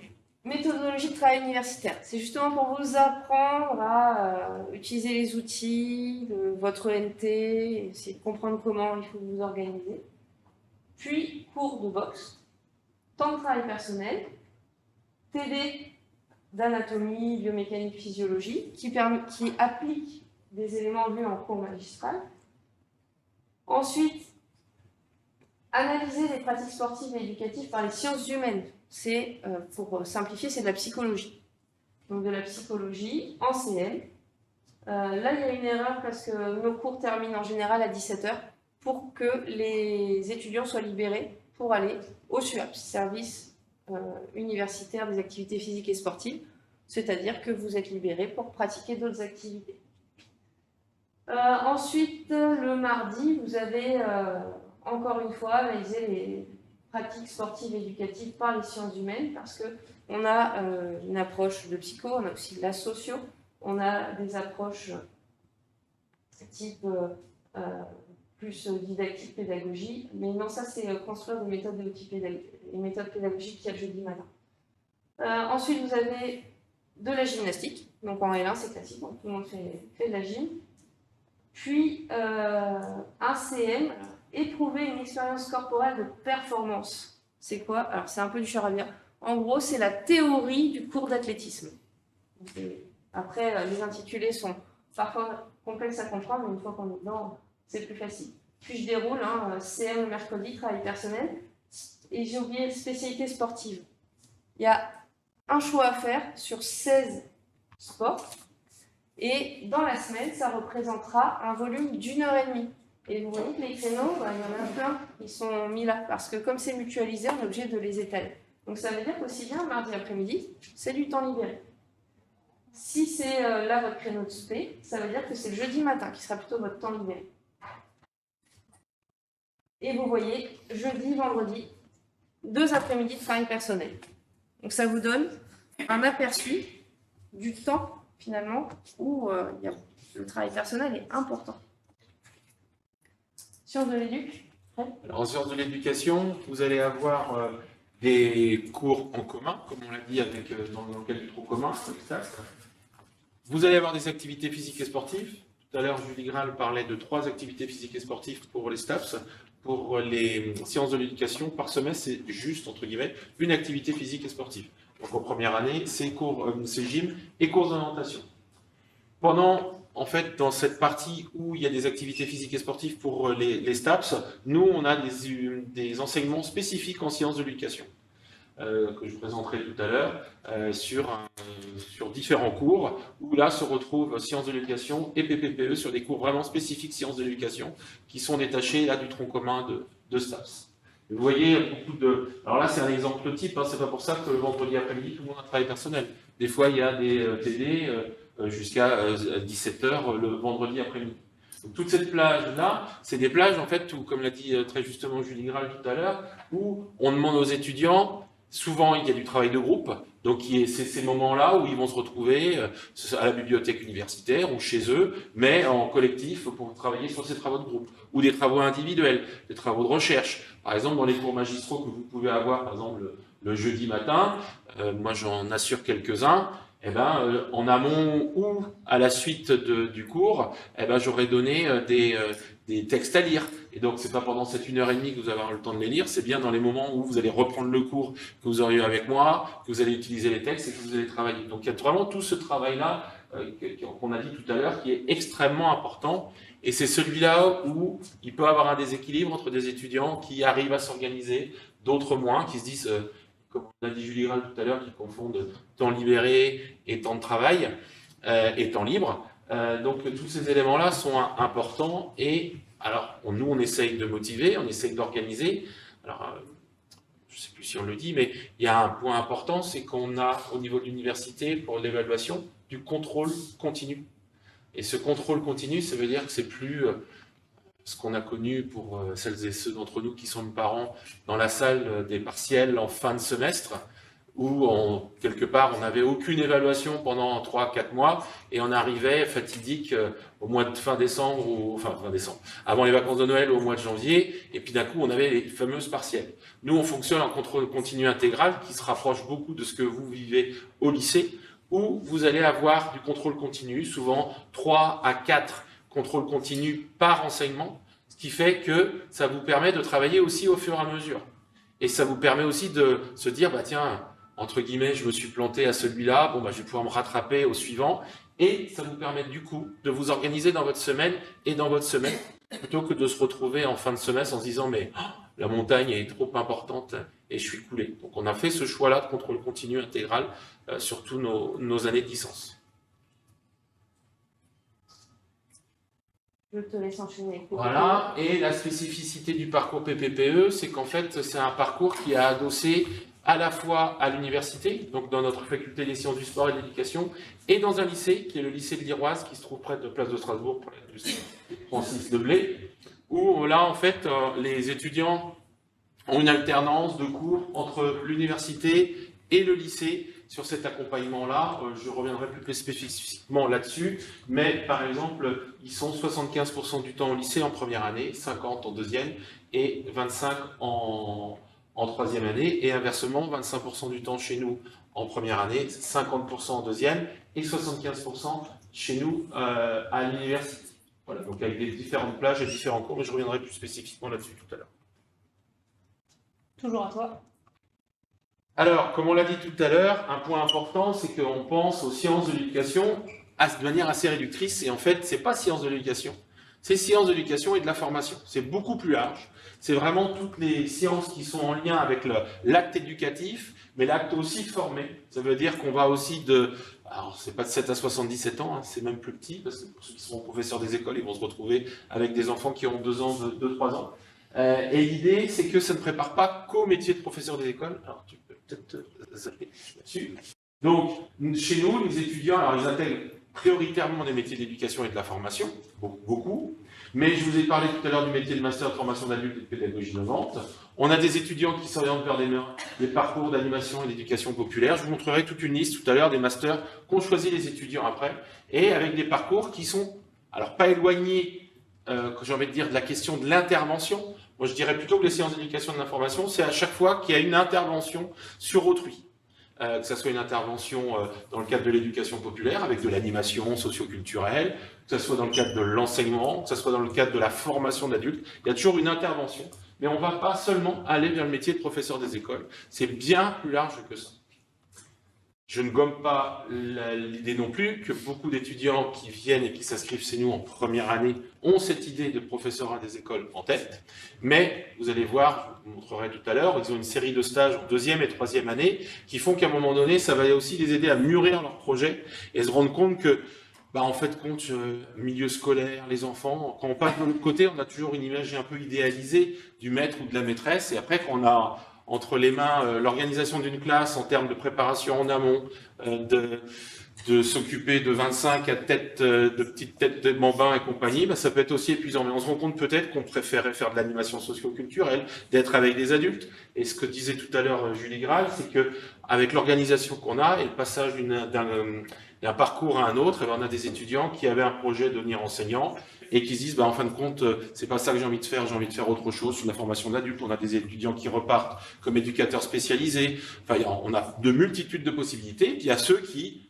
méthodologie de travail universitaire, c'est justement pour vous apprendre à utiliser les outils, votre NT, essayer de comprendre comment il faut vous organiser. Puis, cours de boxe, temps de travail personnel, TD d'anatomie, biomécanique, physiologie, qui applique des éléments vus en cours magistral. Ensuite, analyser les pratiques sportives et éducatives par les sciences humaines. C'est, pour simplifier, c'est de la psychologie. donc de la psychologie, en CM. Là, il y a une erreur parce que nos cours terminent en général à 17 h pour que les étudiants soient libérés pour aller au SUAP, service universitaire des activités physiques et sportives, c'est-à-dire que vous êtes libérés pour pratiquer d'autres activités. Ensuite, le mardi, vous avez encore une fois analysé les pratiques sportives et éducatives par les sciences humaines parce qu'on a une approche de psycho, on a aussi de la socio, on a des approches type plus didactique, pédagogie, mais non, ça c'est construire des méthodes pédagogiques qu'il y a le jeudi matin. Ensuite, vous avez de la gymnastique, donc en L1 c'est classique, donc tout le monde fait de la gym. Puis un CM, éprouver une expérience corporelle de performance. C'est quoi? Alors c'est un peu du charabia. En gros, c'est la théorie du cours d'athlétisme. Après, les intitulés sont parfois complexes à comprendre, mais une fois qu'on est dedans, c'est plus facile. Puis je déroule, CM le mercredi, travail personnel, et j'ai oublié spécialité sportive. Il y a un choix à faire sur 16 sports, et dans la semaine, ça représentera un volume d'1h30. Et vous voyez que les créneaux, il y en a plein, ils sont mis là, parce que comme c'est mutualisé, on est obligé de les étaler. Donc ça veut dire qu'aussi bien, mardi après-midi, c'est du temps libéré. Si c'est là votre créneau de spé, ça veut dire que c'est le jeudi matin qui sera plutôt votre temps libéré. Et vous voyez, jeudi, vendredi, 2 après-midi de travail personnel. Donc ça vous donne un aperçu du temps, finalement, où le travail personnel est important. Sciences de l'éduc. Alors, en sciences de l'éducation, vous allez avoir des cours en commun, comme on l'a dit dans le cadre du tronc commun. Vous allez avoir des activités physiques et sportives. Tout à l'heure, Julie Graal parlait de 3 activités physiques et sportives pour les STAPS. Pour les sciences de l'éducation, par semestre, c'est juste, entre guillemets, une activité physique et sportive. Donc en première année, c'est gym et cours d'orientation. En fait, dans cette partie où il y a des activités physiques et sportives pour les STAPS, nous, on a des enseignements spécifiques en sciences de l'éducation, que je vous présenterai tout à l'heure, sur différents cours, où là se retrouvent sciences de l'éducation et PPPE sur des cours vraiment spécifiques sciences de l'éducation, qui sont détachés là, du tronc commun de STAPS. Vous voyez beaucoup de... Alors là, c'est un exemple type, c'est pas pour ça que le vendredi après-midi, tout le monde a un travail personnel. Des fois, il y a des TD jusqu'à 17 h le vendredi après-midi. Donc toute cette plage-là, c'est des plages, en fait, où, comme l'a dit très justement Julie Graal tout à l'heure, où on demande aux étudiants, souvent il y a du travail de groupe, donc c'est ces moments-là où ils vont se retrouver à la bibliothèque universitaire ou chez eux, mais en collectif pour travailler sur ces travaux de groupe, ou des travaux individuels, des travaux de recherche. Par exemple, dans les cours magistraux que vous pouvez avoir, par exemple, le jeudi matin, moi j'en assure quelques-uns, en amont ou à la suite du cours, j'aurais donné des textes à lire. Et donc, c'est pas pendant cette 1h30 que vous allez avoir le temps de les lire, c'est bien dans les moments où vous allez reprendre le cours que vous auriez eu avec moi, que vous allez utiliser les textes et que vous allez travailler. Donc, il y a vraiment tout ce travail-là qu'on a dit tout à l'heure qui est extrêmement important. Et c'est celui-là où il peut y avoir un déséquilibre entre des étudiants qui arrivent à s'organiser, d'autres moins, qui se disent, comme on a dit Julie Graal tout à l'heure, qui confondent temps libéré et temps de travail et temps libre. Donc tous ces éléments-là sont importants et alors nous on essaye de motiver, on essaye d'organiser. Alors je ne sais plus si on le dit, mais il y a un point important, c'est qu'on a au niveau de l'université pour l'évaluation du contrôle continu. Et ce contrôle continu, ça veut dire que c'est plus ce qu'on a connu pour celles et ceux d'entre nous qui sont parents dans la salle des partiels en fin de semestre, où quelque part on n'avait aucune évaluation pendant 3-4 mois et on arrivait fatidique au mois de fin décembre, avant les vacances de Noël au mois de janvier, et puis d'un coup on avait les fameuses partiels. Nous on fonctionne en contrôle continu intégral qui se rapproche beaucoup de ce que vous vivez au lycée, où vous allez avoir du contrôle continu, souvent 3 à 4 contrôles continus par enseignement, ce qui fait que ça vous permet de travailler aussi au fur et à mesure. Et ça vous permet aussi de se dire, tiens, entre guillemets, je me suis planté à celui-là, je vais pouvoir me rattraper au suivant. Et ça vous permet du coup de vous organiser dans votre semaine et dans votre semaine, plutôt que de se retrouver en fin de semestre en se disant, mais la montagne est trop importante et je suis coulé. Donc on a fait ce choix-là de contrôle continu intégral sur tous nos années de licence. Je te laisse enchaîner avec PPPE. Voilà, et la spécificité du parcours PPPE, c'est qu'en fait, c'est un parcours qui est adossé à la fois à l'université, donc dans notre faculté des sciences du sport et de l'éducation, et dans un lycée, qui est le lycée de l'Iroise, qui se trouve près de Place de Strasbourg, pour l'industrie Francis Deblé, où là, en fait, les étudiants ont une alternance de cours entre l'université et le lycée sur cet accompagnement-là. Je reviendrai plus spécifiquement là-dessus, mais par exemple, ils sont 75% du temps au lycée en première année, 50% en deuxième et 25% en troisième année, et inversement, 25% du temps chez nous en première année, 50% en deuxième et 75% chez nous à l'université. Voilà, donc avec des différentes plages et différents cours, mais je reviendrai plus spécifiquement là-dessus tout à l'heure. Toujours à toi. Alors, comme on l'a dit tout à l'heure, un point important, c'est qu'on pense aux sciences de l'éducation de manière assez réductrice, et en fait, c'est pas sciences de l'éducation, c'est sciences de l'éducation et de la formation. C'est beaucoup plus large. C'est vraiment toutes les sciences qui sont en lien avec l'acte éducatif, mais l'acte aussi formé. Ça veut dire qu'on va aussi alors c'est pas de 7 à 77 ans, hein, c'est même plus petit, parce que pour ceux qui seront professeurs des écoles, ils vont se retrouver avec des enfants qui ont 2 ans, 2-3 ans. Et l'idée, c'est que ça ne prépare pas qu'au métier de professeur des écoles. Alors, tu peux peut-être zapper là-dessus. Donc, chez nous, les étudiants, alors ils intègrent prioritairement des métiers d'éducation et de la formation, beaucoup. Mais je vous ai parlé tout à l'heure du métier de master de formation d'adultes et de pédagogie innovante. On a des étudiants qui s'orientent vers des parcours d'animation et d'éducation populaire. Je vous montrerai toute une liste tout à l'heure des masters qu'ont choisi les étudiants après, et avec des parcours qui sont, alors pas éloignés, j'ai envie de dire, de la question de l'intervention. Moi, je dirais plutôt que les séances d'éducation de l'information, c'est à chaque fois qu'il y a une intervention sur autrui. Que ce soit une intervention dans le cadre de l'éducation populaire, avec de l'animation socio-culturelle, que ce soit dans le cadre de l'enseignement, que ce soit dans le cadre de la formation d'adultes, il y a toujours une intervention. Mais on ne va pas seulement aller vers le métier de professeur des écoles, c'est bien plus large que ça. Je ne gomme pas l'idée non plus que beaucoup d'étudiants qui viennent et qui s'inscrivent chez nous en première année ont cette idée de professorat des écoles en tête, mais vous allez voir, je vous montrerai tout à l'heure, ils ont une série de stages en deuxième et troisième année qui font qu'à un moment donné, ça va aussi les aider à mûrir leur projet et se rendre compte que, en fait, milieu scolaire, les enfants, quand on passe de l'autre côté, on a toujours une image un peu idéalisée du maître ou de la maîtresse, et après, quand on a entre les mains l'organisation d'une classe en termes de préparation en amont, de s'occuper de 25 à de petites têtes de bambins et compagnie, ça peut être aussi épuisant. Mais on se rend compte peut-être qu'on préférait faire de l'animation socio-culturelle, d'être avec des adultes. Et ce que disait tout à l'heure Julie Graal, c'est que avec l'organisation qu'on a et le passage d'un parcours à un autre, on a des étudiants qui avaient un projet de devenir enseignants et qui se disent, en fin de compte, c'est pas ça que j'ai envie de faire autre chose sur la formation d'adultes. On a des étudiants qui repartent comme éducateurs spécialisés. Enfin, on a de multitudes de possibilités. Puis il y a ceux qui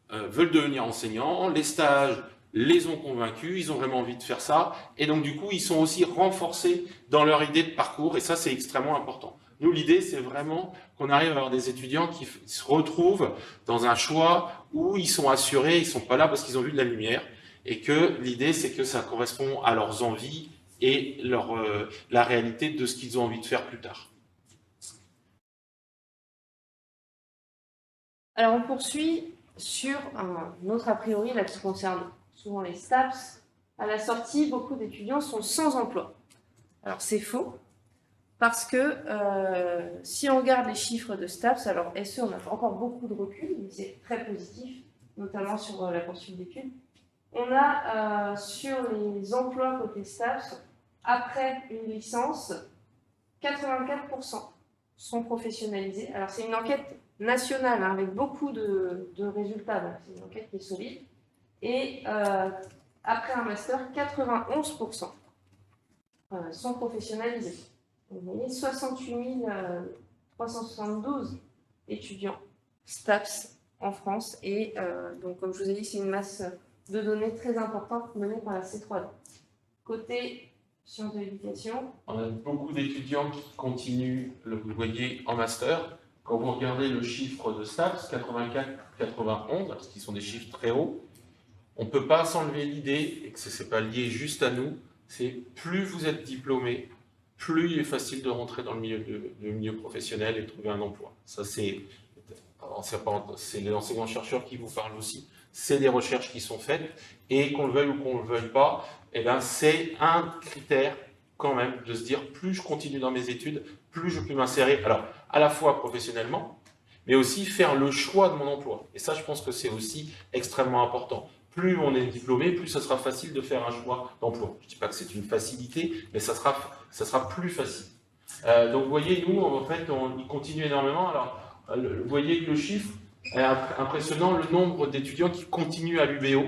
veulent devenir enseignants, les stages les ont convaincus, ils ont vraiment envie de faire ça, et donc du coup, ils sont aussi renforcés dans leur idée de parcours, et ça, c'est extrêmement important. Nous, l'idée, c'est vraiment qu'on arrive à avoir des étudiants qui se retrouvent dans un choix où ils sont assurés, ils ne sont pas là parce qu'ils ont vu de la lumière, et que l'idée, c'est que ça correspond à leurs envies et la réalité de ce qu'ils ont envie de faire plus tard. Alors, on poursuit sur un autre a priori là, qui concerne souvent les STAPS. À la sortie, beaucoup d'étudiants sont sans emploi. Alors, c'est faux, parce que si on regarde les chiffres de STAPS, alors SE, on a encore beaucoup de recul, mais c'est très positif, notamment sur la poursuite d'études. On a sur les emplois côté STAPS, après une licence, 84% sont professionnalisés. Alors, c'est une enquête nationale, avec beaucoup de résultats, donc c'est une enquête qui est solide. Et après un master, 91% sont professionnalisés. Vous voyez, 68 372 étudiants STAPS en France. Et donc, comme je vous ai dit, c'est une masse de données très importante menée par la C3D. Côté sciences de l'éducation. On a beaucoup d'étudiants qui continuent, vous le voyez, en master. Quand vous regardez le chiffre de STAPS, 84, 91, parce qu'ils sont des chiffres très hauts, on ne peut pas s'enlever l'idée, et que ce n'est pas lié juste à nous, c'est plus vous êtes diplômé, plus il est facile de rentrer dans le milieu professionnel et de trouver un emploi. Ça, c'est les enseignants-chercheurs qui vous parlent aussi. C'est des recherches qui sont faites, et qu'on le veuille ou qu'on ne le veuille pas, eh ben, c'est un critère quand même de se dire, plus je continue dans mes études, plus je peux m'insérer, alors à la fois professionnellement, mais aussi faire le choix de mon emploi. Et ça, je pense que c'est aussi extrêmement important. Plus on est diplômé, plus ça sera facile de faire un choix d'emploi. Je ne dis pas que c'est une facilité, mais ça sera plus facile. Donc vous voyez, nous, en fait, on y continue énormément. Alors, vous voyez que le chiffre est impressionnant, le nombre d'étudiants qui continuent à l'UBO.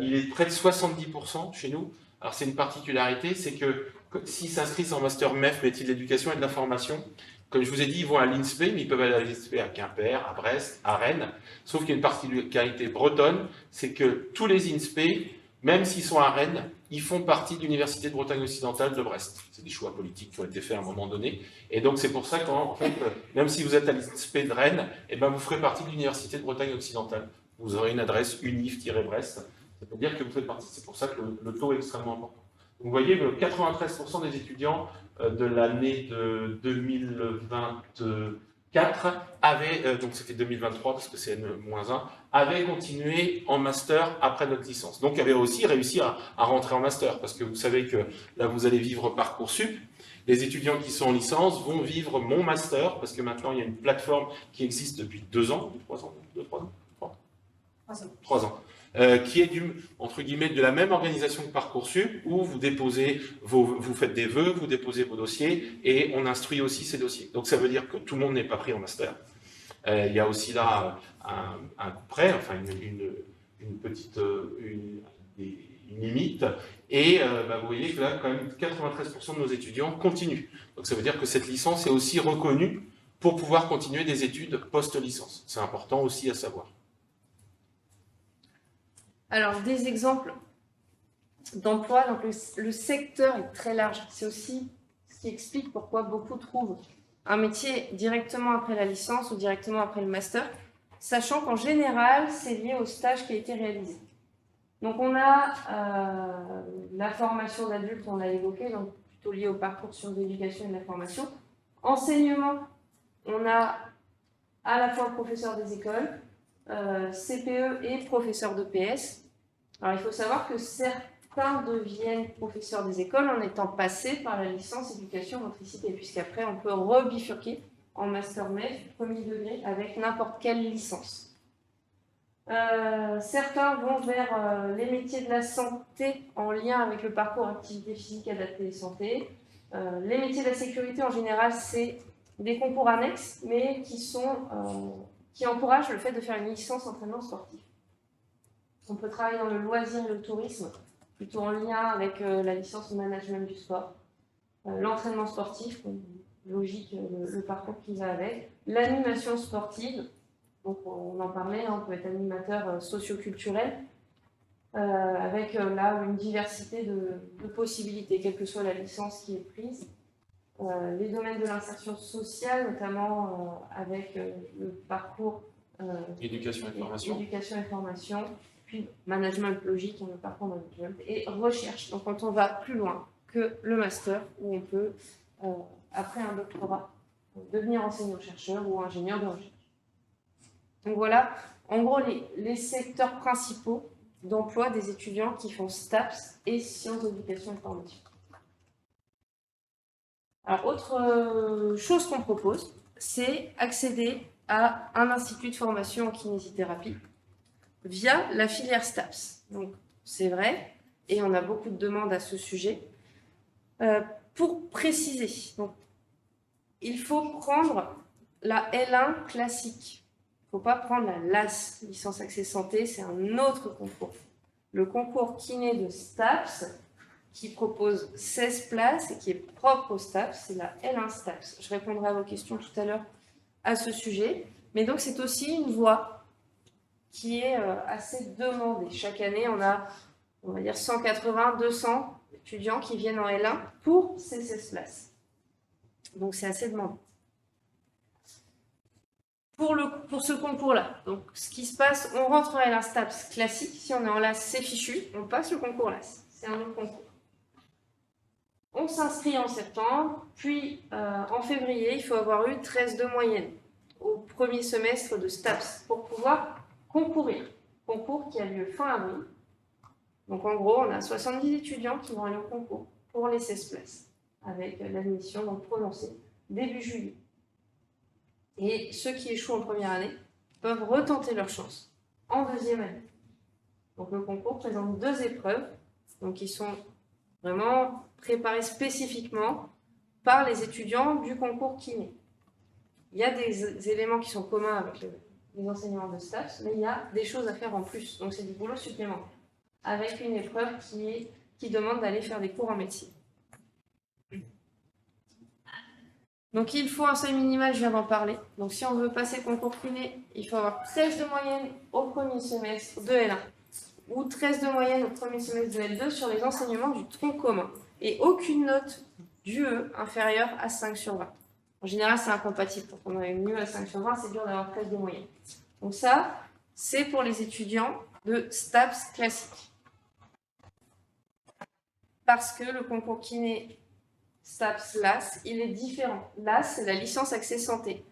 Il est près de 70% chez nous. Alors c'est une particularité, c'est que s'ils s'inscrivent en master MEF, métier de l'éducation et de la formation, comme je vous ai dit, ils vont à l'INSPE, mais ils peuvent aller à l'INSPE à Quimper, à Brest, à Rennes. Sauf qu'il y a une particularité bretonne, c'est que tous les INSPE, même s'ils sont à Rennes, ils font partie de l'Université de Bretagne occidentale de Brest. C'est des choix politiques qui ont été faits à un moment donné. Et donc c'est pour ça qu'en fait, même si vous êtes à l'INSPE de Rennes, eh ben, vous ferez partie de l'Université de Bretagne occidentale. Vous aurez une adresse unif-brest. Ça veut dire que vous faites partie. C'est pour ça que le taux est extrêmement important. Vous voyez que 93% des étudiants de l'année de 2024 avaient, donc c'était 2023 parce que c'est N-1, avaient continué en master après notre licence. Donc avaient aussi réussi à rentrer en master, parce que vous savez que là vous allez vivre Parcoursup. Les étudiants qui sont en licence vont vivre mon master, parce que maintenant il y a une plateforme qui existe depuis 2 ans, 3 ans, 3 ans. Qui est entre guillemets de la même organisation que Parcoursup, où vous déposez vous faites des vœux, vous déposez vos dossiers, et on instruit aussi ces dossiers. Donc ça veut dire que tout le monde n'est pas pris en master. Il y a aussi là un coup près, enfin une petite une limite, et vous voyez que là quand même 93% de nos étudiants continuent. Donc ça veut dire que cette licence est aussi reconnue pour pouvoir continuer des études post-licence. C'est important aussi à savoir. Alors, des exemples d'emploi, donc le secteur est très large. C'est aussi ce qui explique pourquoi beaucoup trouvent un métier directement après la licence ou directement après le master, sachant qu'en général, c'est lié au stage qui a été réalisé. Donc, on a la formation d'adulte, on l'a évoqué, donc plutôt lié au parcours sur l'éducation et de la formation. Enseignement, on a à la fois professeur des écoles, CPE et professeur de PS. Alors, il faut savoir que certains deviennent professeurs des écoles en étant passés par la licence éducation motricité, puisqu'après, on peut rebifurquer en master MEF, premier degré, avec n'importe quelle licence. Certains vont vers les métiers de la santé en lien avec le parcours activité physique adaptée et santé. Les métiers de la sécurité, en général, c'est des concours annexes, mais qui encouragent le fait de faire une licence entraînement sportif. On peut travailler dans le loisir et le tourisme, plutôt en lien avec la licence de management du sport. L'entraînement sportif, logique, le parcours qui va avec. L'animation sportive, donc on en parlait, on peut être animateur socio-culturel, avec là une diversité de possibilités, quelle que soit la licence qui est prise. Les domaines de l'insertion sociale, notamment avec le parcours éducation et formation, puis management logique, le parcours management, et recherche. Donc quand on va plus loin que le master, où on peut, après un doctorat, devenir enseignant-chercheur ou ingénieur de recherche. Donc voilà, en gros, les secteurs principaux d'emploi des étudiants qui font STAPS et sciences d'éducation et formation. Alors, autre chose qu'on propose, c'est accéder à un institut de formation en kinésithérapie via la filière STAPS. Donc, c'est vrai, et on a beaucoup de demandes à ce sujet. Pour préciser, donc, il faut prendre la L1 classique. Il ne faut pas prendre la LAS, licence accès santé, c'est un autre concours. Le concours kiné de STAPS, qui propose 16 places et qui est propre au STAPS, c'est la L1 STAPS. Je répondrai à vos questions tout à l'heure à ce sujet. Mais donc, c'est aussi une voie qui est assez demandée. Chaque année, on a, on va dire, 180, 200 étudiants qui viennent en L1 pour ces 16 places. Donc, c'est assez demandé. Pour ce concours-là, donc ce qui se passe, on rentre en L1 STAPS classique. Si on est en LAS, c'est fichu, on passe le concours LAS. C'est un autre concours. On s'inscrit en septembre, puis en février, il faut avoir eu 13 de moyenne au premier semestre de STAPS pour pouvoir concourir. Concours qui a lieu fin avril. Donc en gros, on a 70 étudiants qui vont aller au concours pour les 16 places, avec l'admission donc prononcée début juillet. Et ceux qui échouent en première année peuvent retenter leur chance en deuxième année. Donc le concours présente 2 épreuves, donc qui sont vraiment préparées spécifiquement par les étudiants du concours kiné. Il y a des éléments qui sont communs avec les enseignements de STAPS, mais il y a des choses à faire en plus, donc c'est du boulot supplémentaire, avec une épreuve qui demande d'aller faire des cours en médecine. Donc il faut un seuil minimal, je viens d'en parler. Donc si on veut passer le concours kiné, il faut avoir 13 de moyenne au premier semestre de L1 ou 13 de moyenne au premier semestre de L2 sur les enseignements du tronc commun et aucune note d'UE inférieure à 5 sur 20. En général, c'est incompatible. Quand on a une UE à 5 sur 20, c'est dur d'avoir 13 de moyenne. Donc ça, c'est pour les étudiants de STAPS classique. Parce que le concours kiné STAPS LAS, il est différent. LAS, c'est la licence accès santé.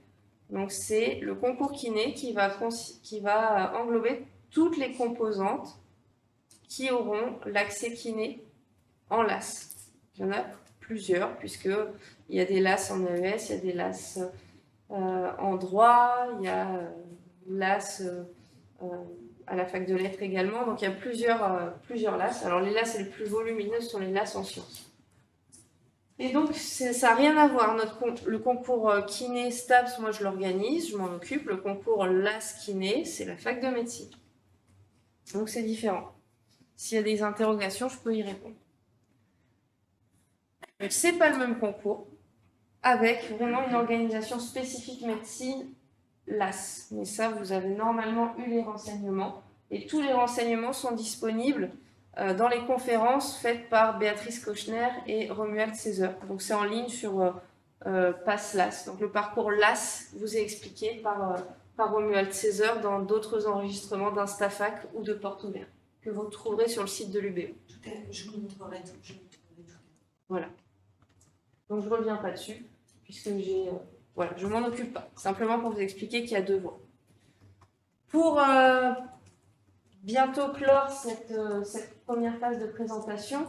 Donc c'est le concours kiné qui va englober toutes les composantes qui auront l'accès kiné en LAS. Il y en a plusieurs, puisqu'il y a des LAS en EES, il y a des LAS en droit, il y a LAS à la fac de lettres également. Donc il y a plusieurs LAS. Alors les LAS les plus volumineuses sont les LAS en sciences. Et donc, ça n'a rien à voir. Le concours kiné STAPS, moi je l'organise, je m'en occupe. Le concours LAS kiné, c'est la fac de médecine. Donc c'est différent. S'il y a des interrogations, je peux y répondre. C'est pas le même concours, avec vraiment une organisation spécifique médecine LAS. Mais ça, vous avez normalement eu les renseignements. Et tous les renseignements sont disponibles dans les conférences faites par Béatrice Kochner et Romuald César. Donc c'est en ligne sur Pass LAS. Donc le parcours LAS vous est expliqué par Romuald César dans d'autres enregistrements d'Instafac ou de Porte Ouverte que vous trouverez sur le site de l'UBO. Je vous montrerai tout. Voilà. Donc je ne reviens pas dessus puisque voilà, je ne m'en occupe pas. Simplement pour vous expliquer qu'il y a 2 voies. Pour bientôt clore cette première phase de présentation,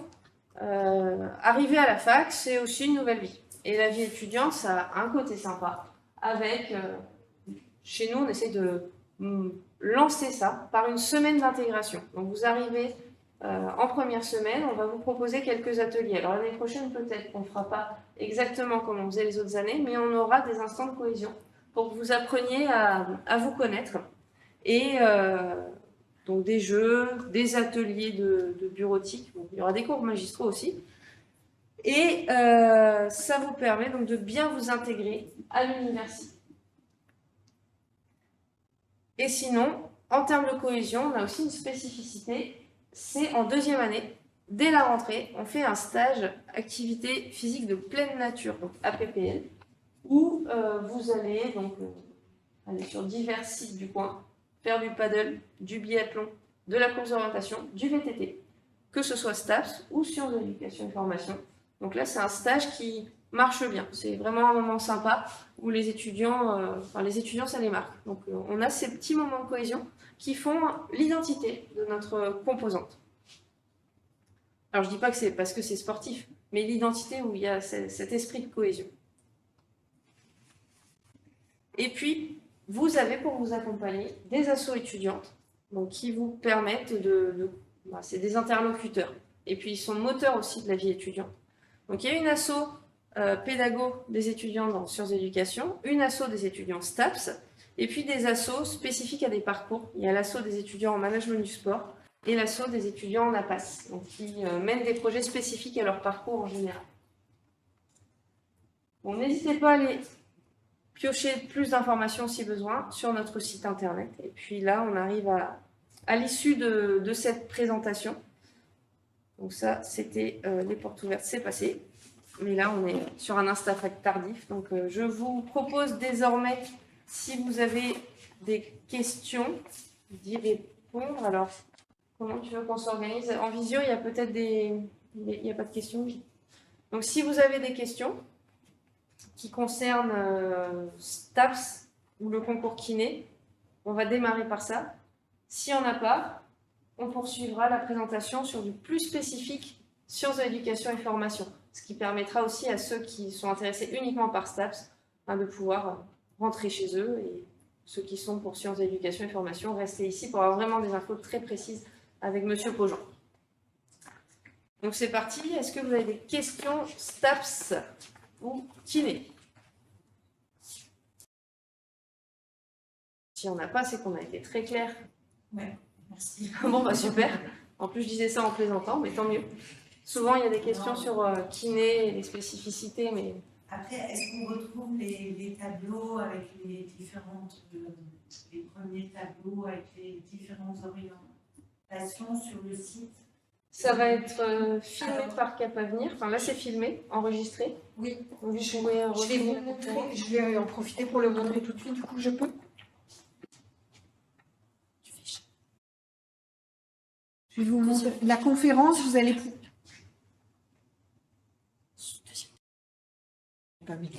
arriver à la fac, c'est aussi une nouvelle vie. Et la vie étudiante, ça a un côté sympa. Avec, chez nous, on essaie de lancer ça par une semaine d'intégration. Donc vous arrivez en première semaine, on va vous proposer quelques ateliers. Alors l'année prochaine, peut-être qu'on ne fera pas exactement comme on faisait les autres années, mais on aura des instants de cohésion pour que vous appreniez à vous connaître. Et donc des jeux, des ateliers de bureautique, bon, il y aura des cours magistraux aussi. Et ça vous permet donc de bien vous intégrer à l'université. Et sinon, en termes de cohésion, on a aussi une spécificité, c'est en deuxième année, dès la rentrée, on fait un stage activité physique de pleine nature, donc APPL, où vous allez donc aller sur divers sites du coin, faire du paddle, du biathlon, de la course d'orientation, du VTT, que ce soit STAPS ou sciences de l'éducation et formation. Donc là, c'est un stage qui marche bien. C'est vraiment un moment sympa où les étudiants, ça les marque. Donc on a ces petits moments de cohésion qui font l'identité de notre composante. Alors je ne dis pas que c'est parce que c'est sportif, mais l'identité où il y a cet esprit de cohésion. Et puis, vous avez pour vous accompagner des assos étudiantes donc, qui vous permettent c'est des interlocuteurs. Et puis, ils sont moteurs aussi de la vie étudiante. Donc, il y a une asso pédago des étudiants dans sciences d'éducation, une asso des étudiants STAPS, et puis des assos spécifiques à des parcours. Il y a l'asso des étudiants en management du sport et l'asso des étudiants en APAS, donc qui mènent des projets spécifiques à leur parcours en général. Bon, n'hésitez pas à aller piocher plus d'informations si besoin sur notre site internet. Et puis là, on arrive à l'issue de cette présentation. Donc ça, c'était les portes ouvertes, c'est passé. Mais là, on est sur un Instafac tardif. Donc je vous propose désormais, si vous avez des questions, d'y répondre. Alors, comment tu veux qu'on s'organise? En visio, il y a peut-être il n'y a pas de questions? Donc si vous avez des questions qui concernent STAPS ou le concours kiné, on va démarrer par ça. Si on n'a pas, on poursuivra la présentation sur du plus spécifique sciences de l'éducation et formation, ce qui permettra aussi à ceux qui sont intéressés uniquement par STAPS de pouvoir rentrer chez eux, et ceux qui sont pour sciences de l'éducation et formation, rester ici pour avoir vraiment des infos très précises avec Monsieur Paugeon. Donc c'est parti, est-ce que vous avez des questions STAPS ou kiné? Si on n'a pas, c'est qu'on a été très clair. Ouais, merci. Bon, bah super. En plus, je disais ça en plaisantant, mais tant mieux. Souvent, il y a des questions sur kiné et les spécificités, mais... Après, est-ce qu'on retrouve les tableaux avec les différentes... les premiers tableaux avec les différentes orientations sur le site? Ça va être filmé par Cap Avenir. Enfin, là, c'est filmé, enregistré. Oui, Donc, vous je pouvez vais retrouver vous la montrer, conférence. je vais en profiter pour le montrer tout de suite, du coup je peux. Je vais vous montrer la conférence, vous allez... Pas mis.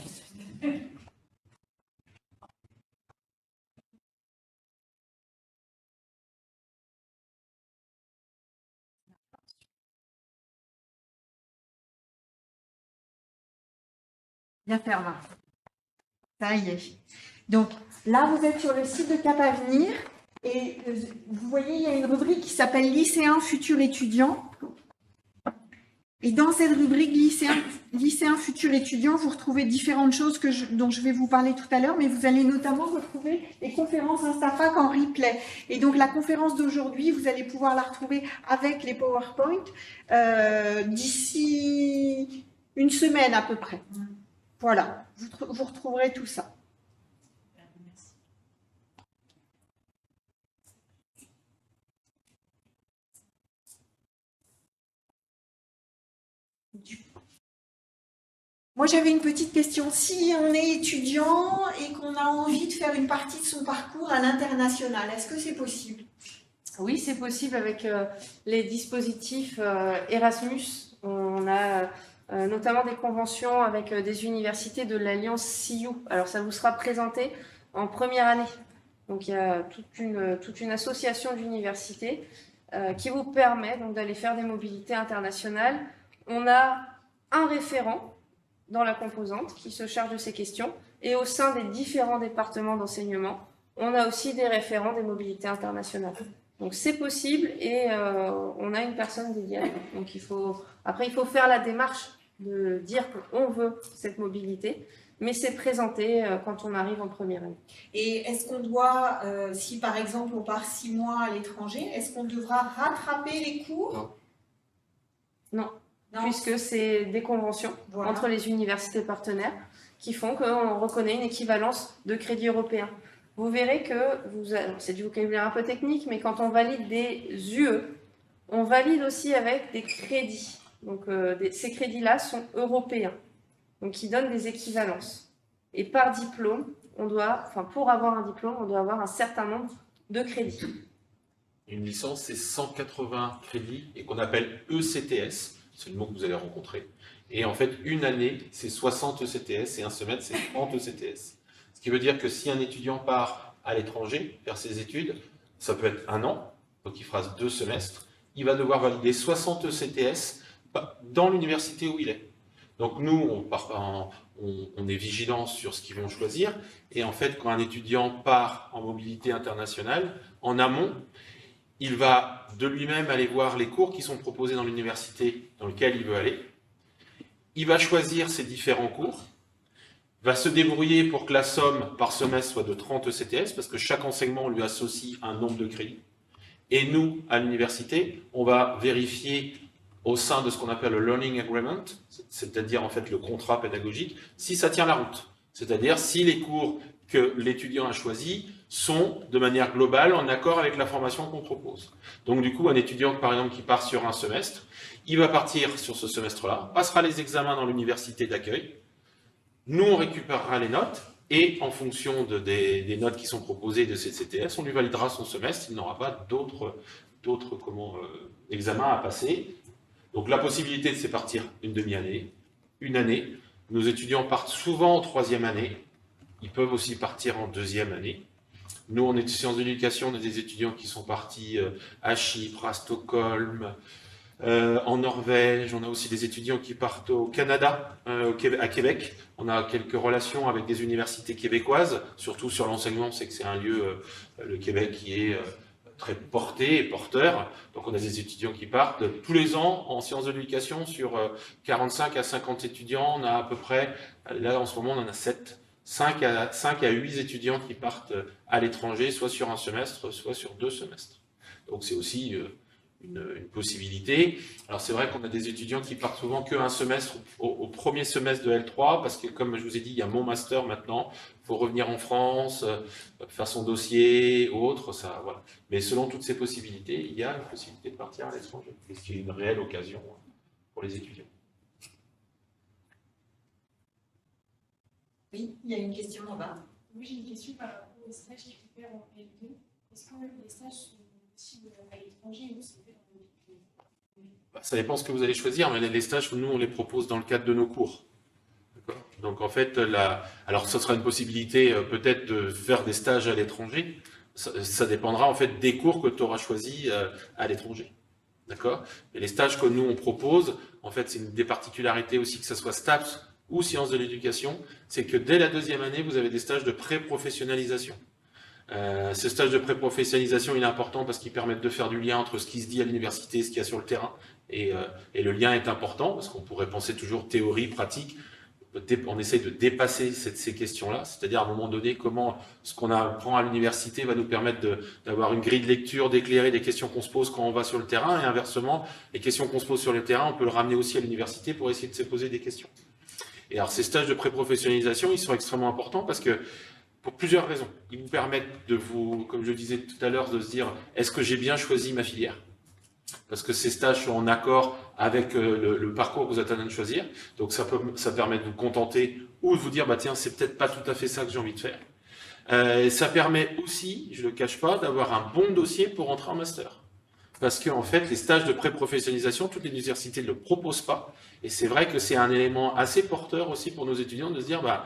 Bien faire, Marc. Ça y est. Donc là, vous êtes sur le site de Cap Avenir et vous voyez, il y a une rubrique qui s'appelle lycéens futurs étudiants. Et dans cette rubrique lycéens futurs étudiants, vous retrouvez différentes choses dont je vais vous parler tout à l'heure, mais vous allez notamment retrouver les conférences Instafac en replay. Et donc la conférence d'aujourd'hui, vous allez pouvoir la retrouver avec les PowerPoint d'ici une semaine à peu près. Voilà, vous retrouverez tout ça. Merci. Moi, j'avais une petite question. Si on est étudiant et qu'on a envie de faire une partie de son parcours à l'international, est-ce que c'est possible? Oui, c'est possible avec les dispositifs Erasmus. On a notamment des conventions avec des universités de l'Alliance CIU. Alors, ça vous sera présenté en première année. Donc, il y a toute une association d'universités qui vous permet donc d'aller faire des mobilités internationales. On a un référent dans la composante qui se charge de ces questions. Et au sein des différents départements d'enseignement, on a aussi des référents des mobilités internationales. Donc c'est possible et on a une personne dédiée. Donc après, il faut faire la démarche de dire qu'on veut cette mobilité, mais c'est présenté quand on arrive en première année. Et est-ce qu'on doit, si par exemple on part 6 mois à l'étranger, est-ce qu'on devra rattraper les cours? Non. Non. Puisque c'est des conventions Voilà. entre les universités partenaires qui font qu'on reconnaît une équivalence de crédit européen. Vous verrez que, c'est du vocabulaire un peu technique, mais quand on valide des UE, on valide aussi avec des crédits. Donc ces crédits-là sont européens, donc ils donnent des équivalences. Et par diplôme, pour avoir un diplôme, on doit avoir un certain nombre de crédits. Une licence, c'est 180 crédits et qu'on appelle ECTS. C'est le mot que vous allez rencontrer. Et en fait, une année, c'est 60 ECTS et un semestre, c'est 30 ECTS. Ce qui veut dire que si un étudiant part à l'étranger faire ses études, ça peut être 1 an, donc il fera 2 semestres, il va devoir valider 60 ECTS dans l'université où il est. Donc nous, on est vigilants sur ce qu'ils vont choisir. Et en fait, quand un étudiant part en mobilité internationale, en amont, il va de lui-même aller voir les cours qui sont proposés dans l'université dans laquelle il veut aller. Il va choisir ses différents cours, va se débrouiller pour que la somme par semestre soit de 30 ECTS, parce que chaque enseignement lui associe un nombre de crédits. Et nous, à l'université, on va vérifier au sein de ce qu'on appelle le Learning Agreement, c'est-à-dire en fait le contrat pédagogique, si ça tient la route. C'est-à-dire si les cours que l'étudiant a choisis sont de manière globale en accord avec la formation qu'on propose. Donc du coup, un étudiant par exemple qui part sur un semestre, il va partir sur ce semestre-là, passera les examens dans l'université d'accueil, nous on récupérera les notes et en fonction des notes qui sont proposées de ces CTS, on lui validera son semestre, il n'aura pas d'autres examens à passer. Donc la possibilité de c'est partir une demi-année, une année. Nos étudiants partent souvent en troisième année. Ils peuvent aussi partir en deuxième année. Nous, en sciences de l'éducation, on a des étudiants qui sont partis à Chypre, à Stockholm, en Norvège. On a aussi des étudiants qui partent au Canada, à Québec. On a quelques relations avec des universités québécoises, surtout sur l'enseignement. C'est que c'est un lieu, le Québec, qui est très porté et porteur. Donc on a des étudiants qui partent tous les ans en sciences de l'éducation. Sur 45 à 50 étudiants, on a à peu près, là en ce moment on en a 5 à 8 étudiants qui partent à l'étranger, soit sur un semestre, soit sur 2 semestres. Donc c'est aussi une possibilité. Alors c'est vrai qu'on a des étudiants qui partent souvent qu'un semestre au premier semestre de L3, parce que comme je vous ai dit, il y a mon master maintenant, il faut revenir en France, faire son dossier, autre, ça, voilà. Mais selon toutes ces possibilités, il y a une possibilité de partir à l'étranger, ce qui est une réelle occasion pour les étudiants. Oui, il y a une question là-bas. Oui, j'ai une question par rapport aux stages qui sont faits en L2. Est-ce que les stages sont possibles à l'étranger ou c'est fait dans le pays? Ça dépend ce que vous allez choisir, mais les stages, nous, on les propose dans le cadre de nos cours. Donc en fait, alors ce sera une possibilité peut-être de faire des stages à l'étranger. Ça dépendra en fait des cours que tu auras choisis à l'étranger. D'accord? Et les stages que nous, on propose, en fait, c'est une des particularités aussi, que ce soit STAPS ou sciences de l'éducation, c'est que dès la deuxième année, vous avez des stages de pré-professionnalisation. Ce stage de pré-professionnalisation, il est important parce qu'il permet de faire du lien entre ce qui se dit à l'université et ce qu'il y a sur le terrain. Et le lien est important parce qu'on pourrait penser toujours théorie, pratique. On essaye de dépasser ces questions-là, c'est-à-dire à un moment donné, comment ce qu'on apprend à l'université va nous permettre d'avoir une grille de lecture, d'éclairer les questions qu'on se pose quand on va sur le terrain, et inversement, les questions qu'on se pose sur le terrain, on peut le ramener aussi à l'université pour essayer de se poser des questions. Et alors ces stages de pré-professionnalisation, ils sont extrêmement importants parce que, pour plusieurs raisons, ils vous permettent de vous, comme je disais tout à l'heure, de se dire, est-ce que j'ai bien choisi ma filière ? Parce que ces stages sont en accord avec le parcours que vous êtes en train de choisir. Donc ça permet de vous contenter ou de vous dire, bah tiens, c'est peut-être pas tout à fait ça que j'ai envie de faire. Ça permet aussi, je ne le cache pas, d'avoir un bon dossier pour entrer en master. Parce qu'en fait, les stages de pré-professionnalisation, toutes les universités ne le proposent pas. Et c'est vrai que c'est un élément assez porteur aussi pour nos étudiants de se dire, bah,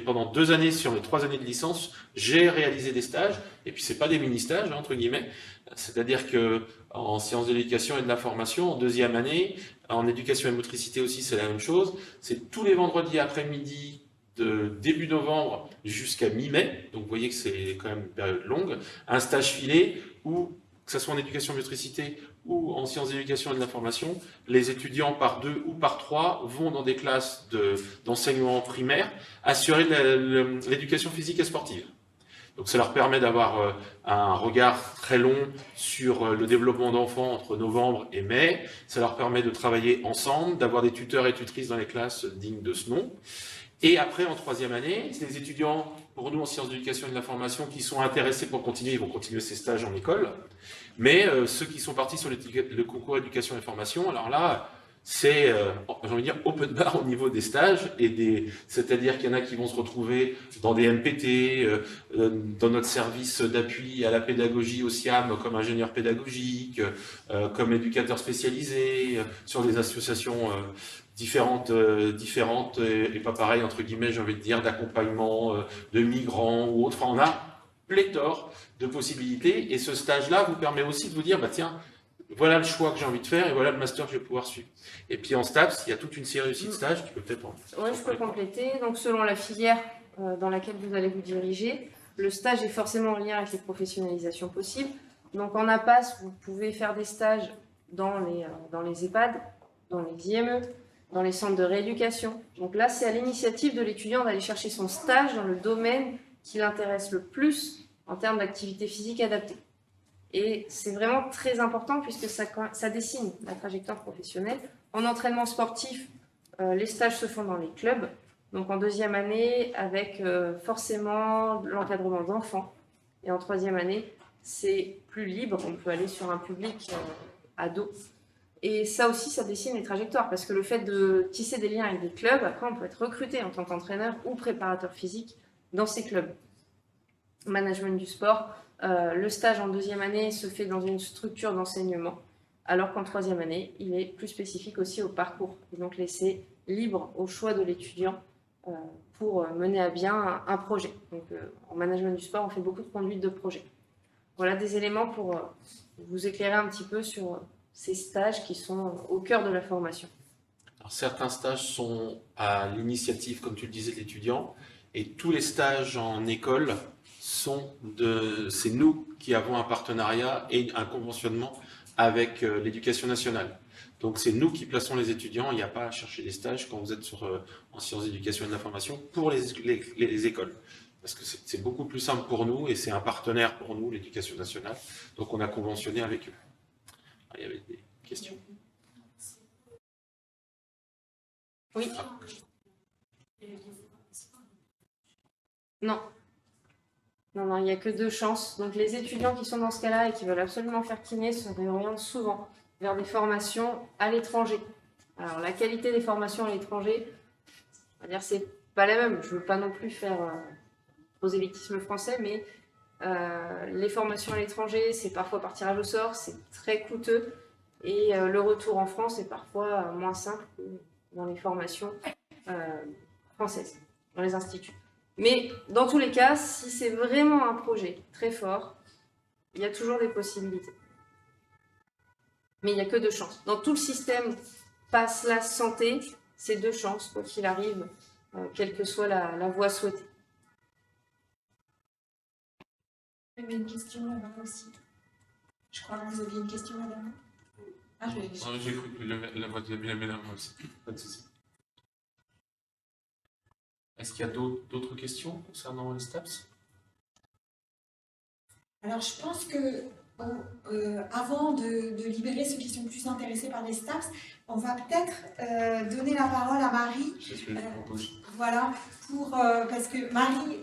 pendant 2 années sur mes 3 années de licence, j'ai réalisé des stages. Et puis, c'est pas des mini-stages, entre guillemets. C'est-à-dire que en sciences de l'éducation et de la formation, en deuxième année, en éducation et motricité aussi, c'est la même chose. C'est tous les vendredis après-midi, de début novembre jusqu'à mi-mai. Donc, vous voyez que c'est quand même une période longue. Un stage filé où, que ce soit en éducation et motricité ou en sciences d'éducation et de l'information, les étudiants par 2 ou par 3 vont dans des classes d'enseignement primaire assurer l'éducation physique et sportive. Donc ça leur permet d'avoir un regard très long sur le développement d'enfants entre novembre et mai. Ça leur permet de travailler ensemble, d'avoir des tuteurs et tutrices dans les classes dignes de ce nom. Et après, en troisième année, les étudiants, pour nous en sciences d'éducation et de l'information, qui sont intéressés pour continuer, ils vont continuer ces stages en école. Mais ceux qui sont partis sur le concours éducation et formation, alors là, c'est, j'ai envie de dire, open bar au niveau des stages, c'est-à-dire qu'il y en a qui vont se retrouver dans des MPT, dans notre service d'appui à la pédagogie au SIAM, comme ingénieur pédagogique, comme éducateur spécialisé, sur des associations différentes et pas pareil, entre guillemets, j'ai envie de dire, d'accompagnement de migrants ou autres. Enfin, on a pléthore de possibilités, et ce stage-là vous permet aussi de vous dire, bah tiens, voilà le choix que j'ai envie de faire et voilà le master que je vais pouvoir suivre. Et puis en STAPS, il y a toute une série aussi de stages, tu peux peut-être en... Oui, je peux compléter. Donc selon la filière dans laquelle vous allez vous diriger, le stage est forcément en lien avec les professionnalisations possibles. Donc en APAS, vous pouvez faire des stages dans les EHPAD, dans les IME, dans les centres de rééducation. Donc là, c'est à l'initiative de l'étudiant d'aller chercher son stage dans le domaine qui l'intéresse le plus en termes d'activité physique adaptée. Et c'est vraiment très important puisque ça dessine la trajectoire professionnelle. En entraînement sportif, les stages se font dans les clubs. Donc en deuxième année, avec forcément l'encadrement d'enfants. Et en troisième année, c'est plus libre. On peut aller sur un public ado. Et ça aussi, ça dessine les trajectoires. Parce que le fait de tisser des liens avec des clubs, après, on peut être recruté en tant qu'entraîneur ou préparateur physique dans ces clubs. Management du sport. Le stage en deuxième année se fait dans une structure d'enseignement. alors qu'en troisième année, il est plus spécifique aussi au parcours, et donc laissé libre au choix de l'étudiant pour mener à bien un projet. Donc, en management du sport, on fait beaucoup de conduite de projet. Voilà des éléments pour vous éclairer un petit peu sur ces stages qui sont au cœur de la formation. Alors, certains stages sont à l'initiative, comme tu le disais, de l'étudiant, et tous les stages en école c'est nous qui avons un partenariat et un conventionnement avec l'éducation nationale. Donc c'est nous qui plaçons les étudiants, il n'y a pas à chercher des stages quand vous êtes en sciences d'éducation et de l'information pour les écoles. Parce que c'est beaucoup plus simple pour nous et c'est un partenaire pour nous, l'éducation nationale. Donc on a conventionné avec eux. Alors, il y avait des questions? Oui. Non. Non, il n'y a que 2 chances. Donc les étudiants qui sont dans ce cas-là et qui veulent absolument faire kiné se réorientent souvent vers des formations à l'étranger. Alors la qualité des formations à l'étranger, on va dire c'est pas la même. Je ne veux pas non plus faire prosélytisme français, mais les formations à l'étranger, c'est parfois par tirage au sort, c'est très coûteux et le retour en France est parfois moins simple que dans les formations françaises, dans les instituts. Mais dans tous les cas, si c'est vraiment un projet très fort, il y a toujours des possibilités. Mais il n'y a que 2 chances. Dans tout le système PASS santé, c'est 2 chances, quoi qu'il arrive, quelle que soit la voie souhaitée. Il y avait une question là-bas aussi. Je crois que vous aviez une question, madame. Ah, J'ai cru que la voix de la mesdames aussi. Pas de souci. Est-ce qu'il y a d'autres questions concernant les STAPS? Alors, je pense que avant de libérer ceux qui sont plus intéressés par les STAPS, on va peut-être donner la parole à Marie. C'est ce que je propose. Voilà, parce que Marie,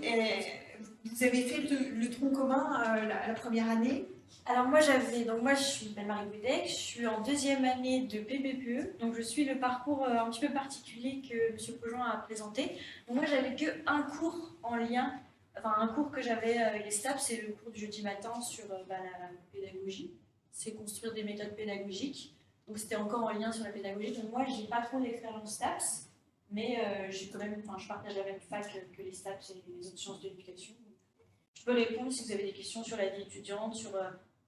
vous avez fait le tronc commun la première année. Alors moi je m'appelle Marie Boudec, je suis en 2e année de PPPE, donc je suis le parcours un petit peu particulier que M. Pojon a présenté. Donc moi j'avais qu'un cours en lien, enfin un cours que j'avais avec les STAPS, c'est le cours du jeudi matin sur la pédagogie, c'est construire des méthodes pédagogiques, donc c'était encore en lien sur la pédagogie. Donc moi j'ai pas trop l'expérience STAPS, mais j'ai quand même, je partage la même fac que les STAPS et les autres sciences de l'éducation. Je peux répondre si vous avez des questions sur la vie étudiante, sur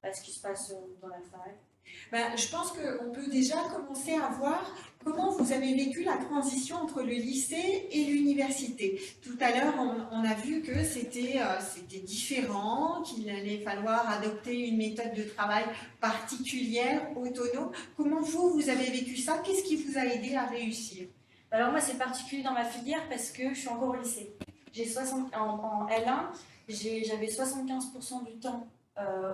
ce qui se passe dans la fac. Je pense qu'on peut déjà commencer à voir comment vous avez vécu la transition entre le lycée et l'université. Tout à l'heure, on a vu que c'était différent, qu'il allait falloir adopter une méthode de travail particulière, autonome. Comment vous avez vécu ça? Qu'est-ce qui vous a aidé à réussir? Alors moi, c'est particulier dans ma filière parce que je suis encore au lycée. En L1, j'avais 75% du temps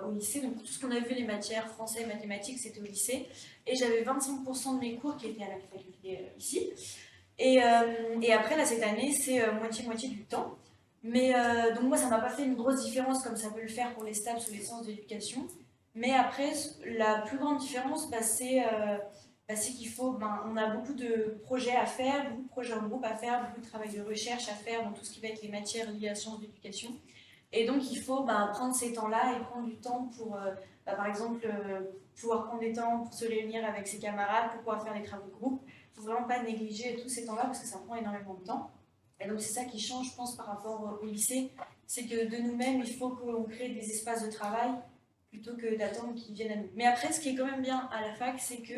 au lycée, donc tout ce qu'on a vu, les matières français, mathématiques, c'était au lycée, et j'avais 25% de mes cours qui étaient à la faculté ici, et après, là, cette année, c'est moitié-moitié du temps, mais donc moi, ça m'a pas fait une grosse différence comme ça peut le faire pour les STAPS ou les sciences de l'éducation, mais après, la plus grande différence, c'est qu'il faut, on a beaucoup de projets à faire, beaucoup de projets en groupe à faire, beaucoup de travail de recherche à faire dans tout ce qui va être les matières liées à la sciences de l'éducation. Et donc, il faut prendre ces temps-là et prendre du temps pour, par exemple, pouvoir prendre des temps pour se réunir avec ses camarades, pour pouvoir faire des travaux de groupe. Il ne faut vraiment pas négliger tous ces temps-là parce que ça prend énormément de temps. Et donc, c'est ça qui change, je pense, par rapport au lycée. C'est que de nous-mêmes, il faut qu'on crée des espaces de travail plutôt que d'attendre qu'ils viennent à nous. Mais après, ce qui est quand même bien à la fac, c'est que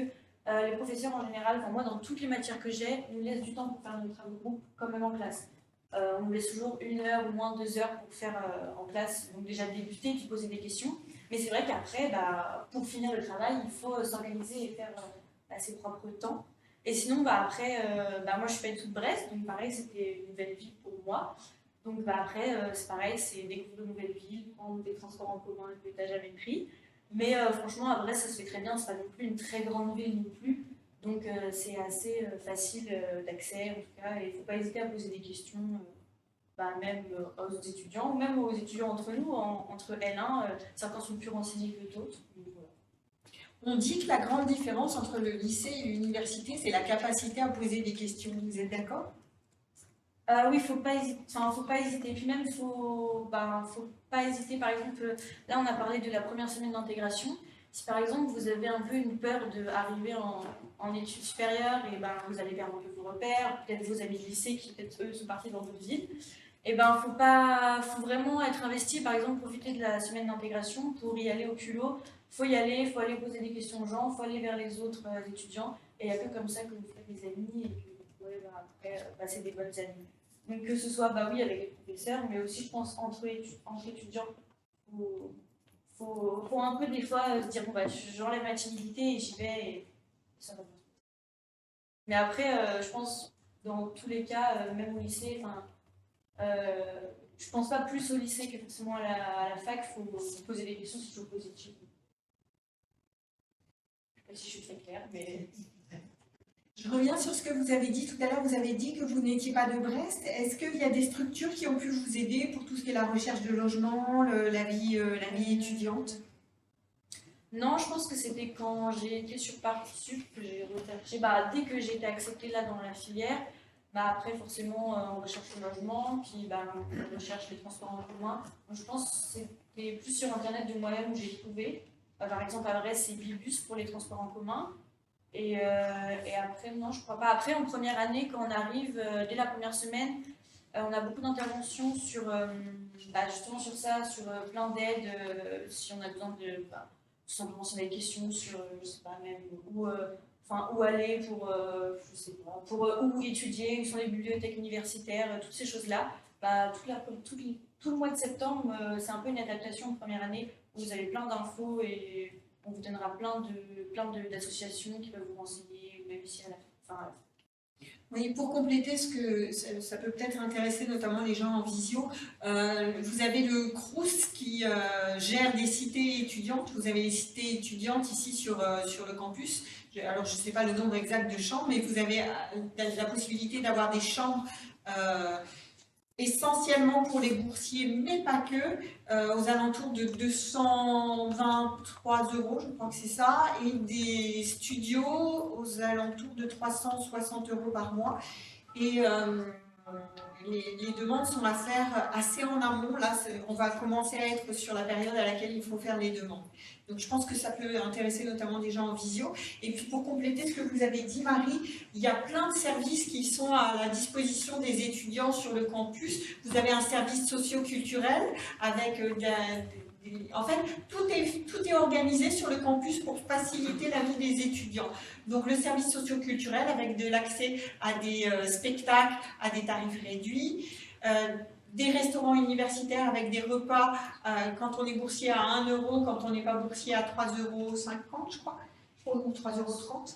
les professeurs en général, moi, dans toutes les matières que j'ai, nous laissent du temps pour faire nos travaux de groupe, quand même en classe. On nous laisse toujours 1 heure ou moins 2 heures pour faire en classe, donc déjà débuter puis poser des questions. Mais c'est vrai qu'après, pour finir le travail, il faut s'organiser et faire ses propres temps. Et sinon, après, moi je suis pas du tout de Brest, donc pareil, c'était une nouvelle ville pour moi. Donc après, c'est pareil, c'est découvrir de nouvelles villes, prendre des transports en commun que tu n'as jamais pris. Mais franchement, à Brest, ça se fait très bien, c'est pas non plus une très grande ville non plus. Donc c'est assez facile d'accès en tout cas, et il ne faut pas hésiter à poser des questions, même aux étudiants, ou même aux étudiants entre nous, entre L1, certains sont plus renseignés que d'autres. Voilà. On dit que la grande différence entre le lycée et l'université, c'est la capacité à poser des questions. Vous êtes d'accord? Oui, il ne faut pas hésiter. Puis même, faut pas hésiter, par exemple, là on a parlé de la première semaine d'intégration. Si par exemple vous avez un peu une peur d'arriver en études supérieures, et ben vous allez perdre un peu vos repères, peut-être vos amis de lycée qui peut-être eux sont partis dans d'autres villes, et ben faut vraiment être investi, par exemple profiter de la semaine d'intégration pour y aller au culot. Faut y aller, faut aller poser des questions aux gens, faut aller vers les autres étudiants, et il n'y a que comme ça que vous faites des amis et que vous pourrez après passer des bonnes années. Donc que ce soit oui avec les professeurs, mais aussi je pense entre étudiants, faut un peu des fois se dire bon j'enlève ma timidité et j'y vais et ça va bien. Mais après je pense dans tous les cas, même au lycée, je pense pas plus au lycée que forcément à la fac, faut poser des questions si tu veux positif. Je sais pas si je suis très claire, mais. Je reviens sur ce que vous avez dit tout à l'heure. Vous avez dit que vous n'étiez pas de Brest. Est-ce qu'il y a des structures qui ont pu vous aider pour tout ce qui est la recherche de logement, la vie étudiante? Non, je pense que c'était quand j'ai été sur Parcoursup que j'ai recherché. Dès que j'ai été acceptée là dans la filière, après forcément on recherche le logement, puis on recherche les transports en commun. Donc, je pense que c'était plus sur internet de moi-même où j'ai trouvé. Par exemple à Brest c'est Bibus pour les transports en commun. Et après, non, je crois pas. Après, en première année, quand on arrive, dès la première semaine, on a beaucoup d'interventions sur, justement sur ça, sur plein d'aides, si on a besoin de, tout simplement si on a des questions sur, je sais pas, même où aller pour, je sais pas, pour où étudier, où sont les bibliothèques universitaires, toutes ces choses-là. Tout le mois de septembre, c'est un peu une adaptation en première année où vous avez plein d'infos et on vous donnera plein d'associations qui peuvent vous renseigner, même ici à la fin. Oui, pour compléter ce que ça peut peut-être intéresser notamment les gens en visio, vous avez le CROUS qui gère des cités étudiantes. Vous avez les cités étudiantes ici sur le campus. Alors je ne sais pas le nombre exact de chambres, mais vous avez la possibilité d'avoir des chambres essentiellement pour les boursiers, mais pas que, aux alentours de 223 €, je crois que c'est ça, et des studios aux alentours de 360 € par mois. Et les demandes sont à faire assez en amont. Là, on va commencer à être sur la période à laquelle il faut faire les demandes. Donc, je pense que ça peut intéresser notamment des gens en visio. Et puis, pour compléter ce que vous avez dit, Marie, il y a plein de services qui sont à la disposition des étudiants sur le campus. Vous avez un service socio-culturel avec en fait, tout est organisé sur le campus pour faciliter la vie des étudiants. Donc, le service socio-culturel avec de l'accès à des spectacles à des tarifs réduits, des restaurants universitaires avec des repas quand on est boursier à 1 €, quand on n'est pas boursier à 3,50 €, je crois, ou 3,30 €.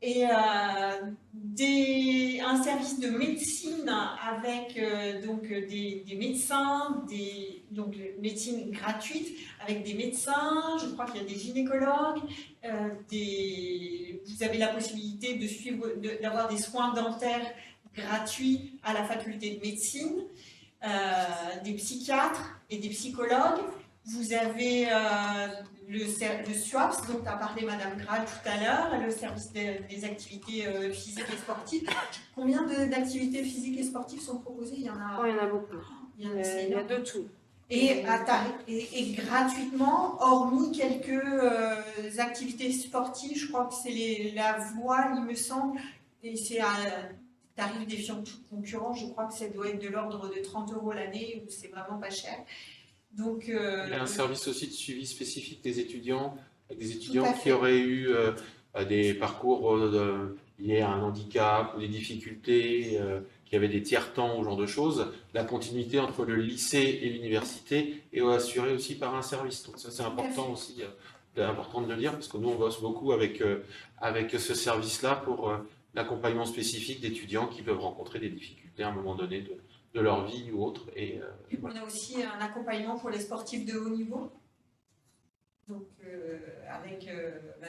Et un service de médecine avec des médecins, donc médecine gratuite avec des médecins, je crois qu'il y a des gynécologues, vous avez la possibilité d'avoir des soins dentaires gratuits à la faculté de médecine, des psychiatres et des psychologues. Vous avez le SUAPS, dont a parlé Madame Graal tout à l'heure, le service des activités physiques et sportives. Combien d'activités physiques et sportives sont proposées? Il y en a, il y en a beaucoup. Il y a de tout. Et gratuitement, hormis quelques activités sportives, je crois que c'est la voile, il me semble, et c'est à tarif défiant tout concurrent, je crois que ça doit être de l'ordre de 30 € l'année, où c'est vraiment pas cher. Donc, il y a un service aussi de suivi spécifique des étudiants, avec des étudiants qui fait. auraient eu des parcours liés à un handicap ou des difficultés, qui avaient des tiers-temps ou ce genre de choses. La continuité entre le lycée et l'université est assurée aussi par un service. Donc ça c'est important aussi, important de le dire, parce que nous on bosse beaucoup avec ce service-là pour l'accompagnement spécifique d'étudiants qui peuvent rencontrer des difficultés à un moment donné de leur vie ou autre. Et on a aussi un accompagnement pour les sportifs de haut niveau, donc avec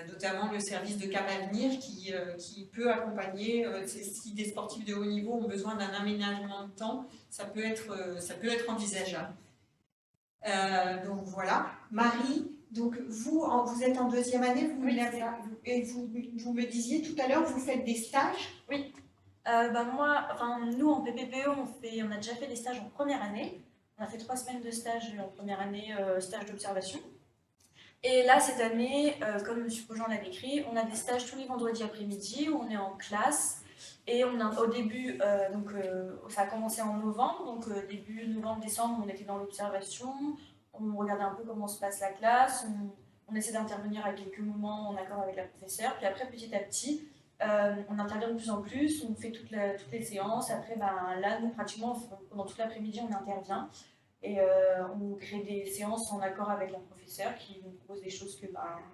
notamment le service de Cap Avenir qui peut accompagner, si des sportifs de haut niveau ont besoin d'un aménagement de temps, ça peut être envisageable. Donc voilà. Marie, donc vous êtes en deuxième année, vous me disiez tout à l'heure, vous faites des stages? Oui. Nous en PPPE, on a déjà fait des stages en première année. On a fait 3 semaines de stage en première année, stage d'observation. Et là, cette année, comme M. Poggian l'a décrit, on a des stages tous les vendredis après-midi où on est en classe. Et au début, ça a commencé en novembre, donc début novembre-décembre, on était dans l'observation, on regardait un peu comment se passe la classe, on essaie d'intervenir à quelques moments en accord avec la professeure, puis après, petit à petit, on intervient de plus en plus, on fait toutes les séances. Après, là, nous, pratiquement, pendant toute l'après-midi, on intervient. Et on crée des séances en accord avec la professeure qui nous propose des choses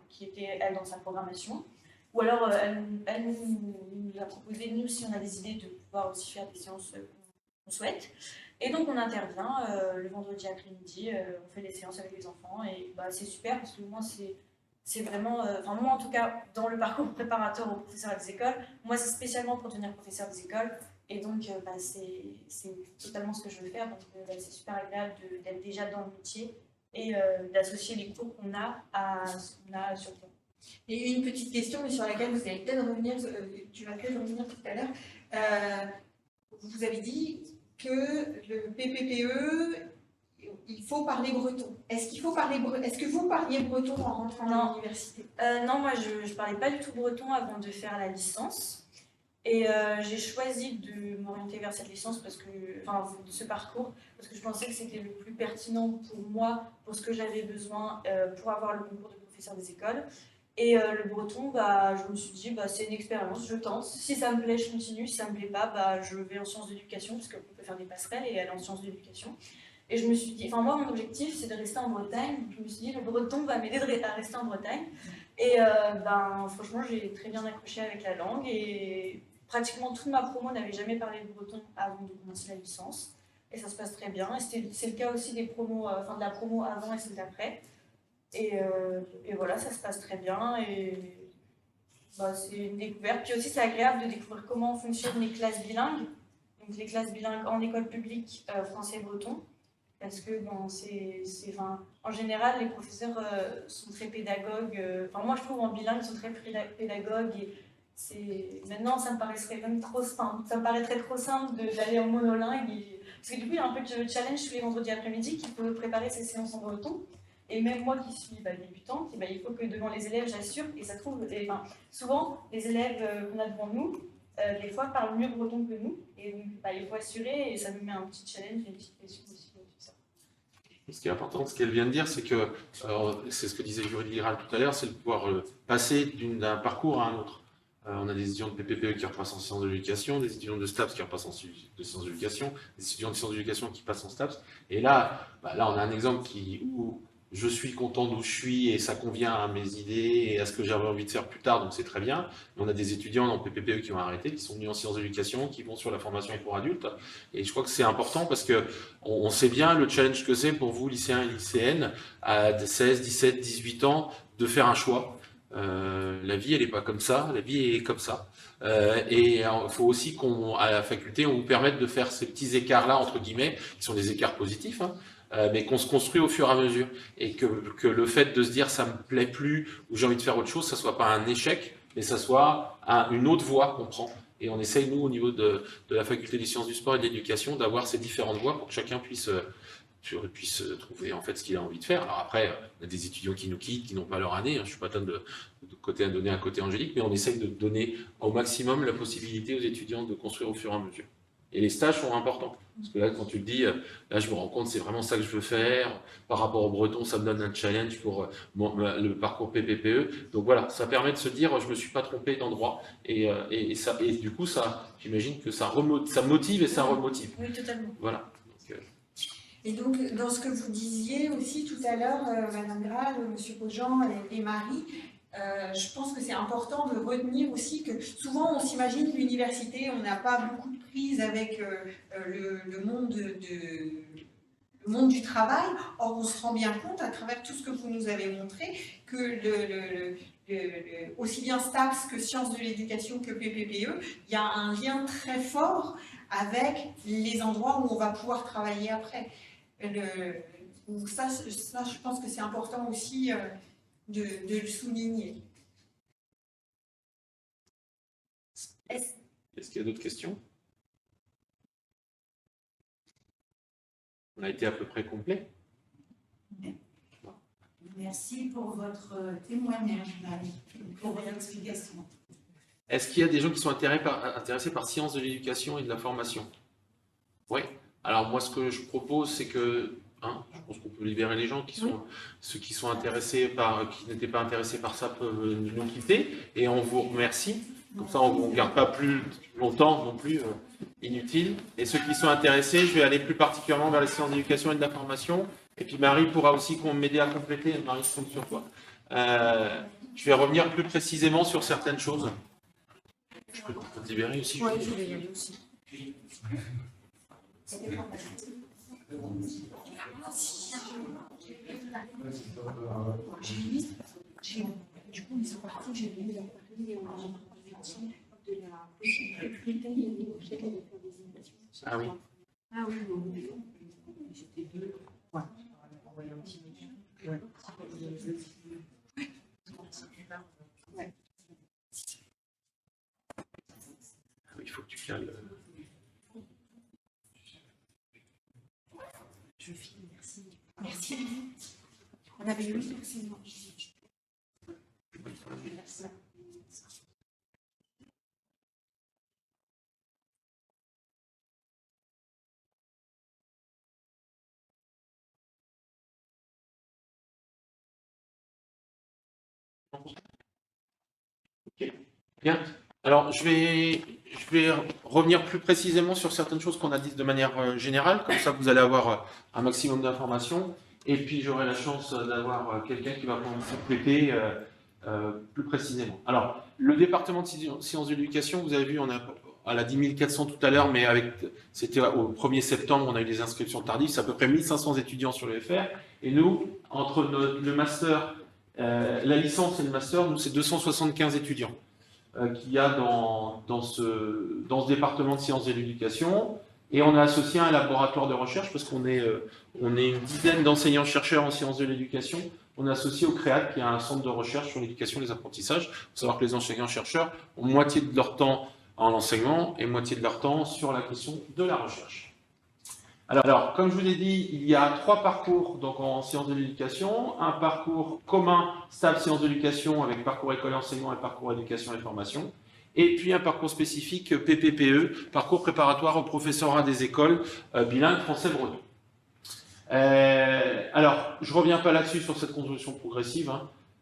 qui étaient, elle, dans sa programmation. Ou alors, elle nous a proposé, nous, si on a des idées, de pouvoir aussi faire des séances qu'on souhaite. Et donc, on intervient le vendredi après-midi, on fait des séances avec les enfants. Et c'est super parce que moi, c'est vraiment, moi en tout cas, dans le parcours préparateur aux professeurs des écoles, moi c'est spécialement pour devenir professeur des écoles, et donc c'est totalement ce que je veux faire, donc c'est super agréable d'être déjà dans le métier et d'associer les cours qu'on a à ce qu'on a sur le terrain. Et une petite question, mais sur laquelle vous allez peut-être revenir, tu vas peut-être revenir tout à l'heure. Vous avez dit que le PPPE, il faut parler breton. Est-ce que vous parliez breton en rentrant à l'université? Non, moi je parlais pas du tout breton avant de faire la licence. Et j'ai choisi de m'orienter vers cette licence de ce parcours, parce que je pensais que c'était le plus pertinent pour moi, pour ce que j'avais besoin pour avoir le concours de professeur des écoles. Et le breton, je me suis dit, c'est une expérience, je tente. Si ça me plaît, je continue. Si ça me plaît pas, je vais en sciences d'éducation, parce qu'on peut faire des passerelles et aller en sciences d'éducation. Et je me suis dit, moi, mon objectif, c'est de rester en Bretagne. Donc, je me suis dit, le breton va m'aider à rester en Bretagne. Et franchement, j'ai très bien accroché avec la langue. Et pratiquement toute ma promo n'avait jamais parlé de breton avant de commencer la licence. Et ça se passe très bien. Et c'est le cas aussi des promos, de la promo avant et celle d'après. Et voilà, ça se passe très bien. Et c'est une découverte. Puis aussi, c'est agréable de découvrir comment fonctionnent les classes bilingues. Donc, les classes bilingues en école publique français-breton. Parce que en général, les professeurs sont très pédagogues. Moi, je trouve en bilingue, ils sont très pédagogues. Et maintenant, ça me paraîtrait même trop simple. Ça me paraîtrait trop simple d'aller en monolingue. Parce que du coup, il y a un peu de challenge tous les vendredis après-midi qu'il faut préparer ces séances en breton. Et même moi qui suis débutante, il faut que devant les élèves, j'assure. Et ça se trouve, souvent, les élèves qu'on a devant nous, des fois, parlent mieux breton que nous. Et donc, il faut assurer. Et ça nous met un petit challenge et une petite pression aussi. Ce qui est important, ce qu'elle vient de dire, c'est que, c'est ce que disait Julie Liral tout à l'heure, c'est de pouvoir passer d'un parcours à un autre. On a des étudiants de PPPE qui repassent en sciences de l'éducation, des étudiants de STAPS qui repassent en sciences de l'éducation, des étudiants de sciences de l'éducation qui passent en STAPS. Et là, on a un exemple où je suis content d'où je suis et ça convient à mes idées et à ce que j'avais envie de faire plus tard, donc c'est très bien. Mais on a des étudiants dans PPPE qui ont arrêté, qui sont venus en sciences de l'éducation, qui vont sur la formation pour adultes. Et je crois que c'est important parce que on sait bien le challenge que c'est pour vous, lycéens et lycéennes, à 16, 17, 18 ans, de faire un choix. La vie, elle n'est pas comme ça, la vie est comme ça. Et il faut aussi qu'à la faculté, on vous permette de faire ces petits écarts-là, entre guillemets, qui sont des écarts positifs, mais qu'on se construit au fur et à mesure. Et que le fait de se dire ça me plaît plus ou j'ai envie de faire autre chose, ça soit pas un échec, mais ça soit une autre voie qu'on prend. Et on essaye, nous, au niveau de la faculté des sciences du sport et de l'éducation, d'avoir ces différentes voies pour que chacun puisse trouver en fait ce qu'il a envie de faire. Alors après, on a des étudiants qui nous quittent, qui n'ont pas leur année. Je ne suis pas tant de côté à donner un côté angélique, mais on essaye de donner au maximum la possibilité aux étudiants de construire au fur et à mesure. Et les stages sont importants. Parce que là, quand tu le dis, là, je me rends compte, c'est vraiment ça que je veux faire. Par rapport au breton, ça me donne un challenge pour le parcours PPPE. Donc voilà, ça permet de se dire, je ne me suis pas trompé d'endroit. Et du coup, j'imagine que ça motive et ça remotive. Oui, totalement. Voilà. Et donc, dans ce que vous disiez aussi tout à l'heure, Madame Graal, Monsieur Poggian et Marie, je pense que c'est important de retenir aussi que souvent on s'imagine l'université, on n'a pas beaucoup de prise avec le monde du travail. Or, on se rend bien compte à travers tout ce que vous nous avez montré que aussi bien STAPS que Sciences de l'éducation que PPPE, il y a un lien très fort avec les endroits où on va pouvoir travailler après. Ça, je pense que c'est important aussi de le souligner. Est-ce qu'il y a d'autres questions? On a été à peu près complet. Merci pour votre témoignage, Marie, pour votre explication. Est-ce qu'il y a des gens qui sont intéressés par sciences de l'éducation et de la formation? Oui. Alors moi, ce que je propose, c'est que, je pense qu'on peut libérer les gens ceux qui sont intéressés qui n'étaient pas intéressés par ça peuvent nous quitter. Et on vous remercie. Comme ça, on ne garde pas plus longtemps non plus inutile. Et ceux qui sont intéressés, je vais aller plus particulièrement vers les sciences d'éducation et de la formation. Et puis Marie pourra aussi m'aider à compléter. Marie, je compte sur toi. Je vais revenir plus précisément sur certaines choses. Je peux te libérer aussi. Oui, je vais y aller aussi. Du coup, ils sont partis, j'ai vu leur parler de la Ah oui. Ah oui, c'était deux. Ouais. Envoyer un petit message. Ouais. Ouais. Il faut que tu cales. Je finis, merci. Merci. On avait eu une personne. Ok. Bien. Alors, je vais revenir plus précisément sur certaines choses qu'on a dites de manière générale. Comme ça, vous allez avoir un maximum d'informations. Et puis, j'aurai la chance d'avoir quelqu'un qui va pouvoir compléter plus précisément. Alors, le département de sciences de l'éducation, vous avez vu, on a 10 400 tout à l'heure, mais c'était au 1er septembre, on a eu des inscriptions tardives, c'est à peu près 1500 étudiants sur le FR. Et nous, entre le master, la licence et le master, nous, c'est 275 étudiants qu'il y a dans ce département de sciences de l'éducation. Et on a associé un laboratoire de recherche parce qu'on est une dizaine d'enseignants chercheurs en sciences de l'éducation. On est associé au CREAD, qui est un centre de recherche sur l'éducation et les apprentissages. Il faut savoir que les enseignants-chercheurs ont moitié de leur temps en enseignement et moitié de leur temps sur la question de la recherche. Alors, comme je vous l'ai dit, il y a 3 parcours donc, en sciences de l'éducation. Un parcours commun, stable sciences de l'éducation, avec parcours école et enseignement et parcours éducation et formation. Et puis un parcours spécifique PPPE, parcours préparatoire au professorat des écoles, bilingue français-breton. Alors, je ne reviens pas là-dessus sur cette construction progressive.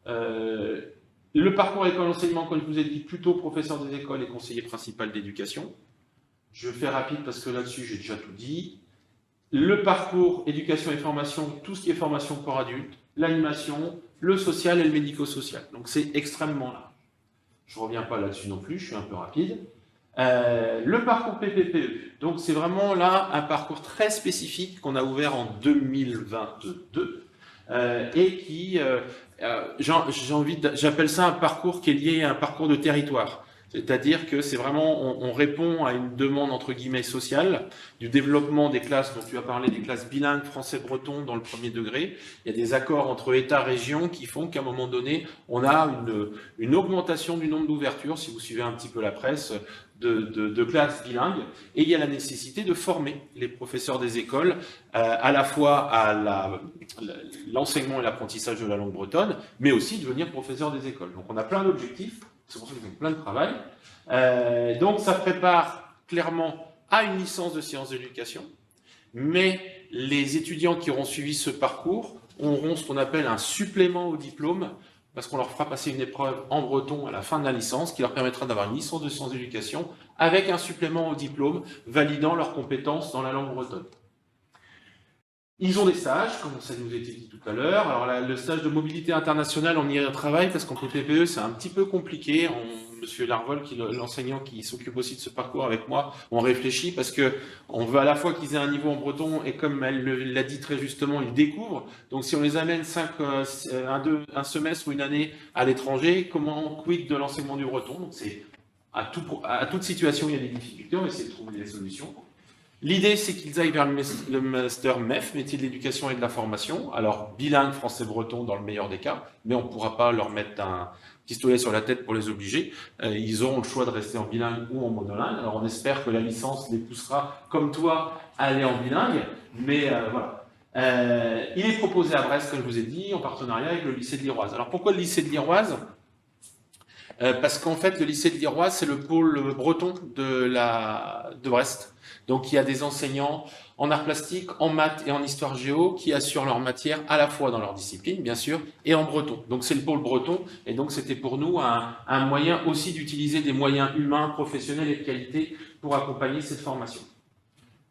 Le parcours école-enseignement, comme je vous ai dit, plutôt professeur des écoles et conseiller principal d'éducation. Je fais rapide parce que là-dessus, j'ai déjà tout dit. Le parcours éducation et formation, tout ce qui est formation pour adultes, l'animation, le social et le médico-social. Donc c'est extrêmement large. Je ne reviens pas là-dessus non plus, je suis un peu rapide. Le parcours PPPE, donc c'est vraiment là un parcours très spécifique qu'on a ouvert en 2022 et qui, j'appelle ça un parcours qui est lié à un parcours de territoire. C'est-à-dire que c'est vraiment, on répond à une demande entre guillemets sociale du développement des classes dont tu as parlé, des classes bilingues français-breton dans le 1er degré. Il y a des accords entre État et région qui font qu'à un moment donné, on a une augmentation du nombre d'ouvertures, si vous suivez un petit peu la presse, de classes bilingues. Et il y a la nécessité de former les professeurs des écoles à la fois à l'enseignement et l'apprentissage de la langue bretonne, mais aussi devenir professeur des écoles. Donc on a plein d'objectifs. C'est pour ça qu'ils ont plein de travail. Donc, ça prépare clairement à une licence de sciences de l'éducation. Mais les étudiants qui auront suivi ce parcours auront ce qu'on appelle un supplément au diplôme, parce qu'on leur fera passer une épreuve en breton à la fin de la licence, qui leur permettra d'avoir une licence de sciences de l'éducation, avec un supplément au diplôme, validant leurs compétences dans la langue bretonne. Ils ont des stages, comme ça nous a été dit tout à l'heure. Alors le stage de mobilité internationale, on y travaille parce qu'en PPPE, c'est un petit peu compliqué. Monsieur Larvol, l'enseignant qui s'occupe aussi de ce parcours avec moi, on réfléchit parce qu'on veut à la fois qu'ils aient un niveau en breton et comme elle l'a dit très justement, ils découvrent. Donc si on les amène un semestre ou une année à l'étranger, comment quid de l'enseignement du breton? Donc c'est à toute situation, il y a des difficultés, on va essayer de trouver des solutions. L'idée, c'est qu'ils aillent vers le master MEF, métier de l'éducation et de la formation. Alors, bilingue français-breton dans le meilleur des cas, mais on ne pourra pas leur mettre un pistolet sur la tête pour les obliger. Ils auront le choix de rester en bilingue ou en monolingue. Alors, on espère que la licence les poussera, comme toi, à aller en bilingue. Mais voilà. Il est proposé à Brest, comme je vous ai dit, en partenariat avec le lycée de l'Iroise. Alors pourquoi le lycée de l'Iroise? Parce qu'en fait, le lycée de l'Iroise, c'est le pôle breton de Brest. Donc il y a des enseignants en arts plastiques, en maths et en histoire géo qui assurent leur matière à la fois dans leur discipline, bien sûr, et en breton. Donc c'est le pôle breton, et donc c'était pour nous un moyen aussi d'utiliser des moyens humains, professionnels et de qualité pour accompagner cette formation.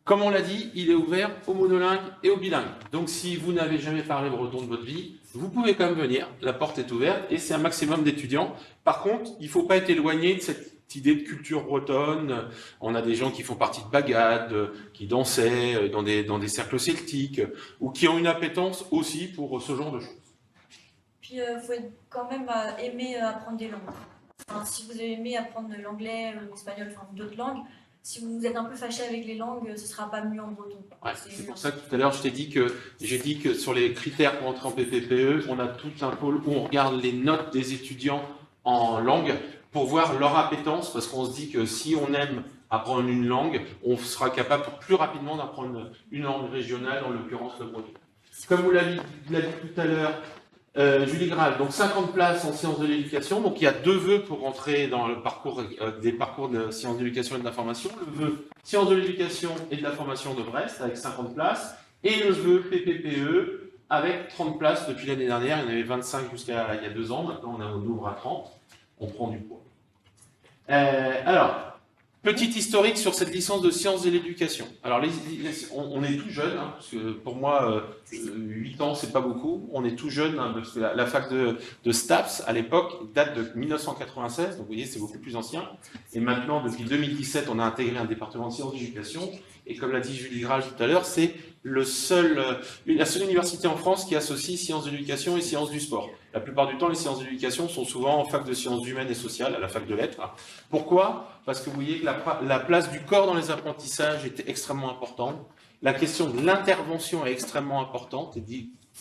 Comme on l'a dit, il est ouvert aux monolingues et aux bilingues. Donc si vous n'avez jamais parlé breton de votre vie, vous pouvez quand même venir, la porte est ouverte et c'est un maximum d'étudiants. Par contre, il ne faut pas être éloigné de cette idée de culture bretonne. On a des gens qui font partie de Bagad, qui dansaient dans des cercles celtiques, ou qui ont une appétence aussi pour ce genre de choses. Puis il faut quand même aimer apprendre des langues. Enfin, si vous aimez apprendre l'anglais ou l'espagnol, enfin d'autres langues, si vous êtes un peu fâché avec les langues, ce ne sera pas mieux en breton. Ouais, c'est pour ça que tout à l'heure, j'ai dit que sur les critères pour entrer en PPPE, on a tout un pôle où on regarde les notes des étudiants en langue pour voir leur appétence, parce qu'on se dit que si on aime apprendre une langue, on sera capable plus rapidement d'apprendre une langue régionale, en l'occurrence le breton. Comme vous l'avez dit tout à l'heure, Julie Graal, donc 50 places en sciences de l'éducation. Donc il y a 2 vœux pour rentrer dans le parcours des parcours de sciences de l'éducation et de la formation. Le vœu sciences de l'éducation et de la formation de Brest avec 50 places et le vœu PPPE avec 30 places depuis l'année dernière. Il y en avait 25 jusqu'à il y a 2 ans. Maintenant on ouvre à 30. On prend du poids. Alors, petit historique sur cette licence de sciences de l'éducation. Alors, on est tout jeune, hein, parce que pour moi, 8 ans, c'est pas beaucoup. On est tout jeune, hein, parce que la fac de STAPS, à l'époque, date de 1996, donc vous voyez, c'est beaucoup plus ancien. Et maintenant, depuis 2017, on a intégré un département de sciences de l'éducation. Et comme l'a dit Julie Graal tout à l'heure, c'est la seule université en France qui associe sciences de l'éducation et sciences du sport. La plupart du temps, les sciences de l'éducation sont souvent en fac de sciences humaines et sociales, à la fac de lettres. Pourquoi? Parce que vous voyez que la place du corps dans les apprentissages était extrêmement importante. La question de l'intervention est extrêmement importante. Et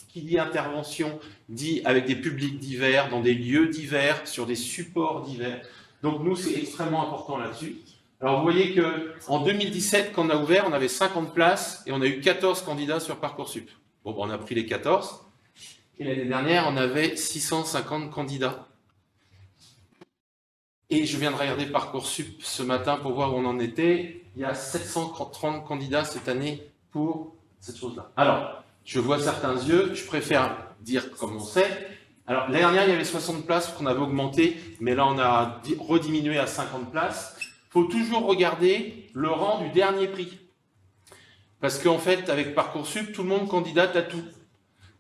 qui dit intervention dit avec des publics divers, dans des lieux divers, sur des supports divers. Donc nous, c'est extrêmement important là-dessus. Alors vous voyez qu'en 2017, quand on a ouvert, on avait 50 places et on a eu 14 candidats sur Parcoursup. Bon, ben, on a pris les 14. Et l'année dernière, on avait 650 candidats. Et je viens de regarder Parcoursup ce matin pour voir où on en était. Il y a 730 candidats cette année pour cette chose-là. Alors, je vois certains yeux, je préfère dire comme on sait. Alors, l'année dernière, il y avait 60 places qu'on avait augmenté, mais là, on a rediminué à 50 places. Il faut toujours regarder le rang du dernier prix. Parce qu'en fait, avec Parcoursup, tout le monde candidate à tout.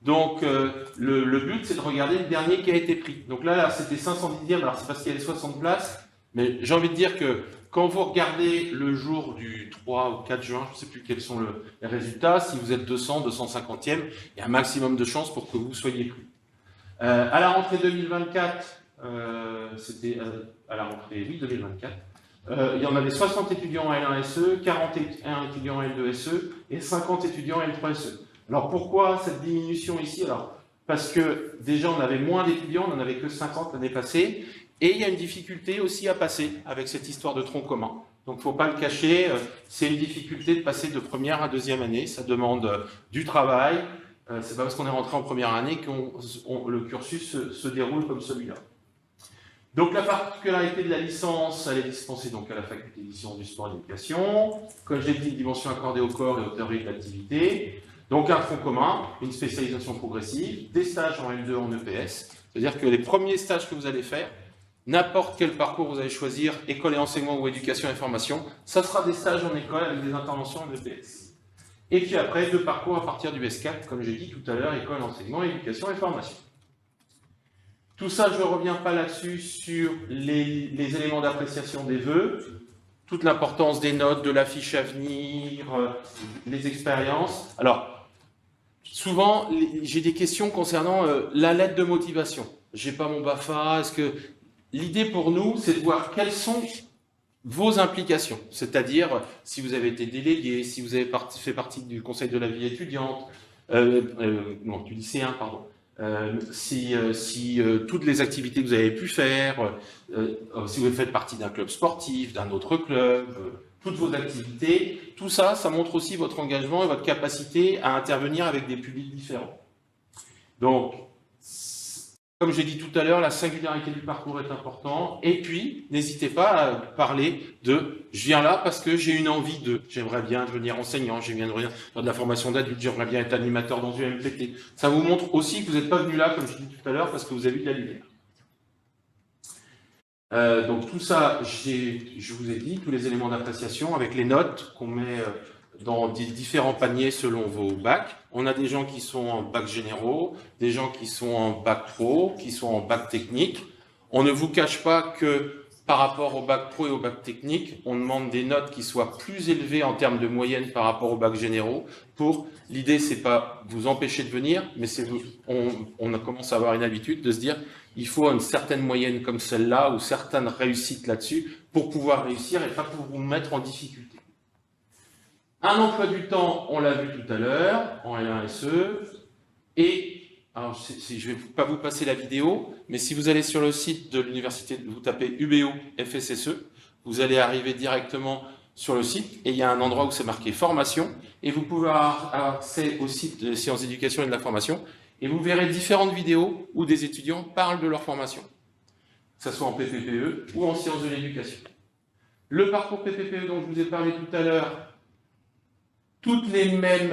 Donc, le but, c'est de regarder le dernier qui a été pris. Donc là c'était 510e, alors c'est parce qu'il y avait 60 places, mais j'ai envie de dire que quand vous regardez le jour du 3 ou 4 juin, je ne sais plus quels sont les résultats, si vous êtes 200, 250e, il y a un maximum de chances pour que vous soyez pris. À la rentrée 2024, c'était à la rentrée, oui, 2024, il y en avait 60 étudiants en L1 SE, 41 étudiants en L2 SE et 50 étudiants en L3 SE. Alors pourquoi cette diminution ici? Alors, parce que déjà on avait moins d'étudiants, on n'en avait que 50 l'année passée, et il y a une difficulté aussi à passer avec cette histoire de tronc commun. Donc il ne faut pas le cacher, c'est une difficulté de passer de première à deuxième année, ça demande du travail, c'est pas parce qu'on est rentré en première année que le cursus se déroule comme celui-là. Donc la particularité de la licence, elle est dispensée donc à la faculté des sciences du sport et de l'éducation, comme je l'ai dit, une dimension accordée au corps et aux théories de l'activité. Donc un tronc commun, une spécialisation progressive, des stages en L2 en EPS, c'est-à-dire que les premiers stages que vous allez faire, n'importe quel parcours vous allez choisir, école et enseignement ou éducation et formation, ça sera des stages en école avec des interventions en EPS. Et puis après, 2 parcours à partir du S4, comme j'ai dit tout à l'heure, école, enseignement, éducation et formation. Tout ça, je ne reviens pas là-dessus sur les éléments d'appréciation des vœux, toute l'importance des notes, de la fiche à venir, les expériences. Alors, souvent, j'ai des questions concernant la lettre de motivation. J'ai pas mon BAFA, est-ce que... L'idée pour nous, c'est de voir quelles sont vos implications, c'est-à-dire si vous avez été délégué, si vous avez fait partie du conseil de la vie étudiante, non, du lycéen, pardon, si toutes les activités que vous avez pu faire, si vous faites partie d'un club sportif, d'un autre club, toutes vos activités. Tout ça, ça montre aussi votre engagement et votre capacité à intervenir avec des publics différents. Donc, comme j'ai dit tout à l'heure, la singularité du parcours est importante. Et puis, n'hésitez pas à parler de « je viens là parce que j'ai une envie de, j'aimerais bien devenir enseignant, j'aimerais bien faire de la formation d'adulte, j'aimerais bien être animateur dans une MPT ». Ça vous montre aussi que vous n'êtes pas venu là, comme je dis tout à l'heure, parce que vous avez eu de la lumière. Donc tout ça, je vous ai dit, tous les éléments d'appréciation avec les notes qu'on met dans différents paniers selon vos bacs. On a des gens qui sont en bac généraux, des gens qui sont en bac pro, qui sont en bac technique. On ne vous cache pas que par rapport au bac pro et au bac technique, on demande des notes qui soient plus élevées en termes de moyenne par rapport aux bacs généraux. L'idée, c'est pas vous empêcher de venir, mais c'est on commence à avoir une habitude de se dire il faut une certaine moyenne comme celle-là ou certaines réussites là-dessus pour pouvoir réussir et pas pour vous mettre en difficulté. Un emploi du temps, on l'a vu tout à l'heure, en L1 SE. Et, alors je ne vais pas vous passer la vidéo, mais si vous allez sur le site de l'université, vous tapez UBO FSSE, vous allez arriver directement sur le site et il y a un endroit où c'est marqué formation et vous pouvez avoir accès au site de sciences d'éducation et de la formation et vous verrez différentes vidéos où des étudiants parlent de leur formation, que ce soit en PPPE ou en sciences de l'éducation. Le parcours PPPE dont je vous ai parlé tout à l'heure, toutes les mêmes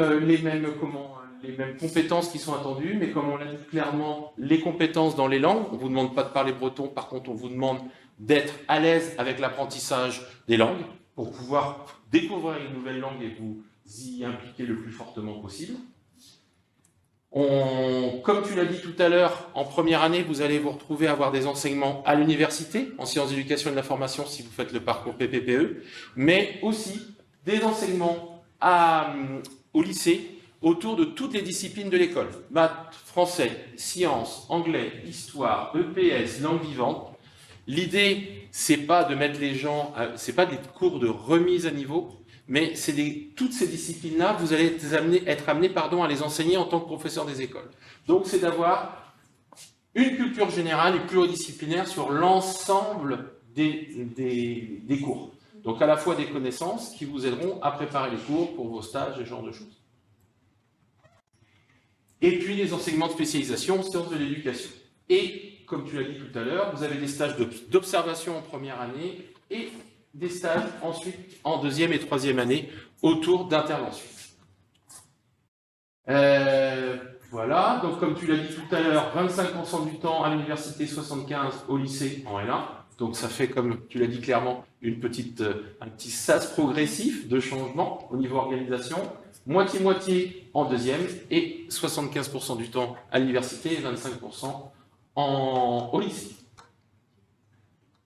compétences qui sont attendues, mais comme on l'a dit clairement, les compétences dans les langues, on ne vous demande pas de parler breton, par contre on vous demande d'être à l'aise avec l'apprentissage des langues pour pouvoir découvrir une nouvelle langue et vous y impliquer le plus fortement possible. Comme tu l'as dit tout à l'heure, en première année, vous allez vous retrouver à avoir des enseignements à l'université, en sciences d'éducation et de la formation si vous faites le parcours PPPE, mais aussi des enseignements au lycée autour de toutes les disciplines de l'école. Maths, français, sciences, anglais, histoire, EPS, langue vivante. L'idée, c'est pas de mettre les gens, c'est pas des cours de remise à niveau, mais c'est toutes ces disciplines-là, vous allez être amené à les enseigner en tant que professeur des écoles. Donc, c'est d'avoir une culture générale et pluridisciplinaire sur l'ensemble des cours. Donc, à la fois des connaissances qui vous aideront à préparer les cours pour vos stages et ce genre de choses. Et puis, les enseignements de spécialisation en sciences de l'éducation. Et, comme tu l'as dit tout à l'heure, vous avez des stages d'observation en première année et des stages ensuite en deuxième et troisième année autour d'intervention. Voilà, donc comme tu l'as dit tout à l'heure, 25% du temps à l'université, 75% au lycée en L1. Donc ça fait, comme tu l'as dit clairement, un petit sas progressif de changement au niveau organisation. Moitié-moitié en deuxième et 75% du temps à l'université et 25% au lycée.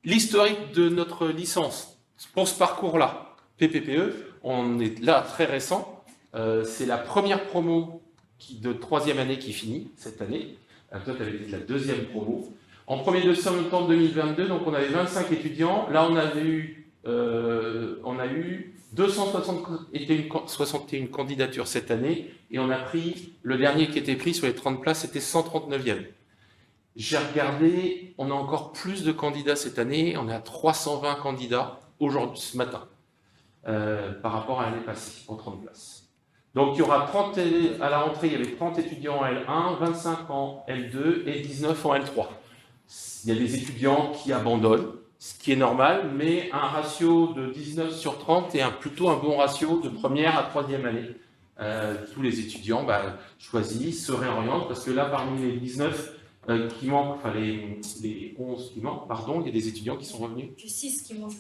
L'historique de notre licence pour ce parcours-là, PPPE, on est là très récent. C'est la première promo de troisième année qui finit cette année. Toi, tu avais été la deuxième promo. En 1er septembre 2022, donc on avait 25 étudiants. Là, on a eu 261 candidatures cette année et on a pris, le dernier qui était pris sur les 30 places, c'était 139e. J'ai regardé, on a encore plus de candidats cette année, on est à 320 candidats aujourd'hui, ce matin, par rapport à l'année passée, en 30 places. Donc il y aura 30, à la rentrée, il y avait 30 étudiants en L1, 25 en L2 et 19 en L3. Il y a des étudiants qui abandonnent, ce qui est normal, mais un ratio de 19 sur 30 est plutôt un bon ratio de première à troisième année. Tous les étudiants choisissent, se réorientent, parce que là, parmi les 19 qui manquent, enfin les 11 qui manquent, pardon, il y a des étudiants qui sont revenus. Que 6 qui manquent,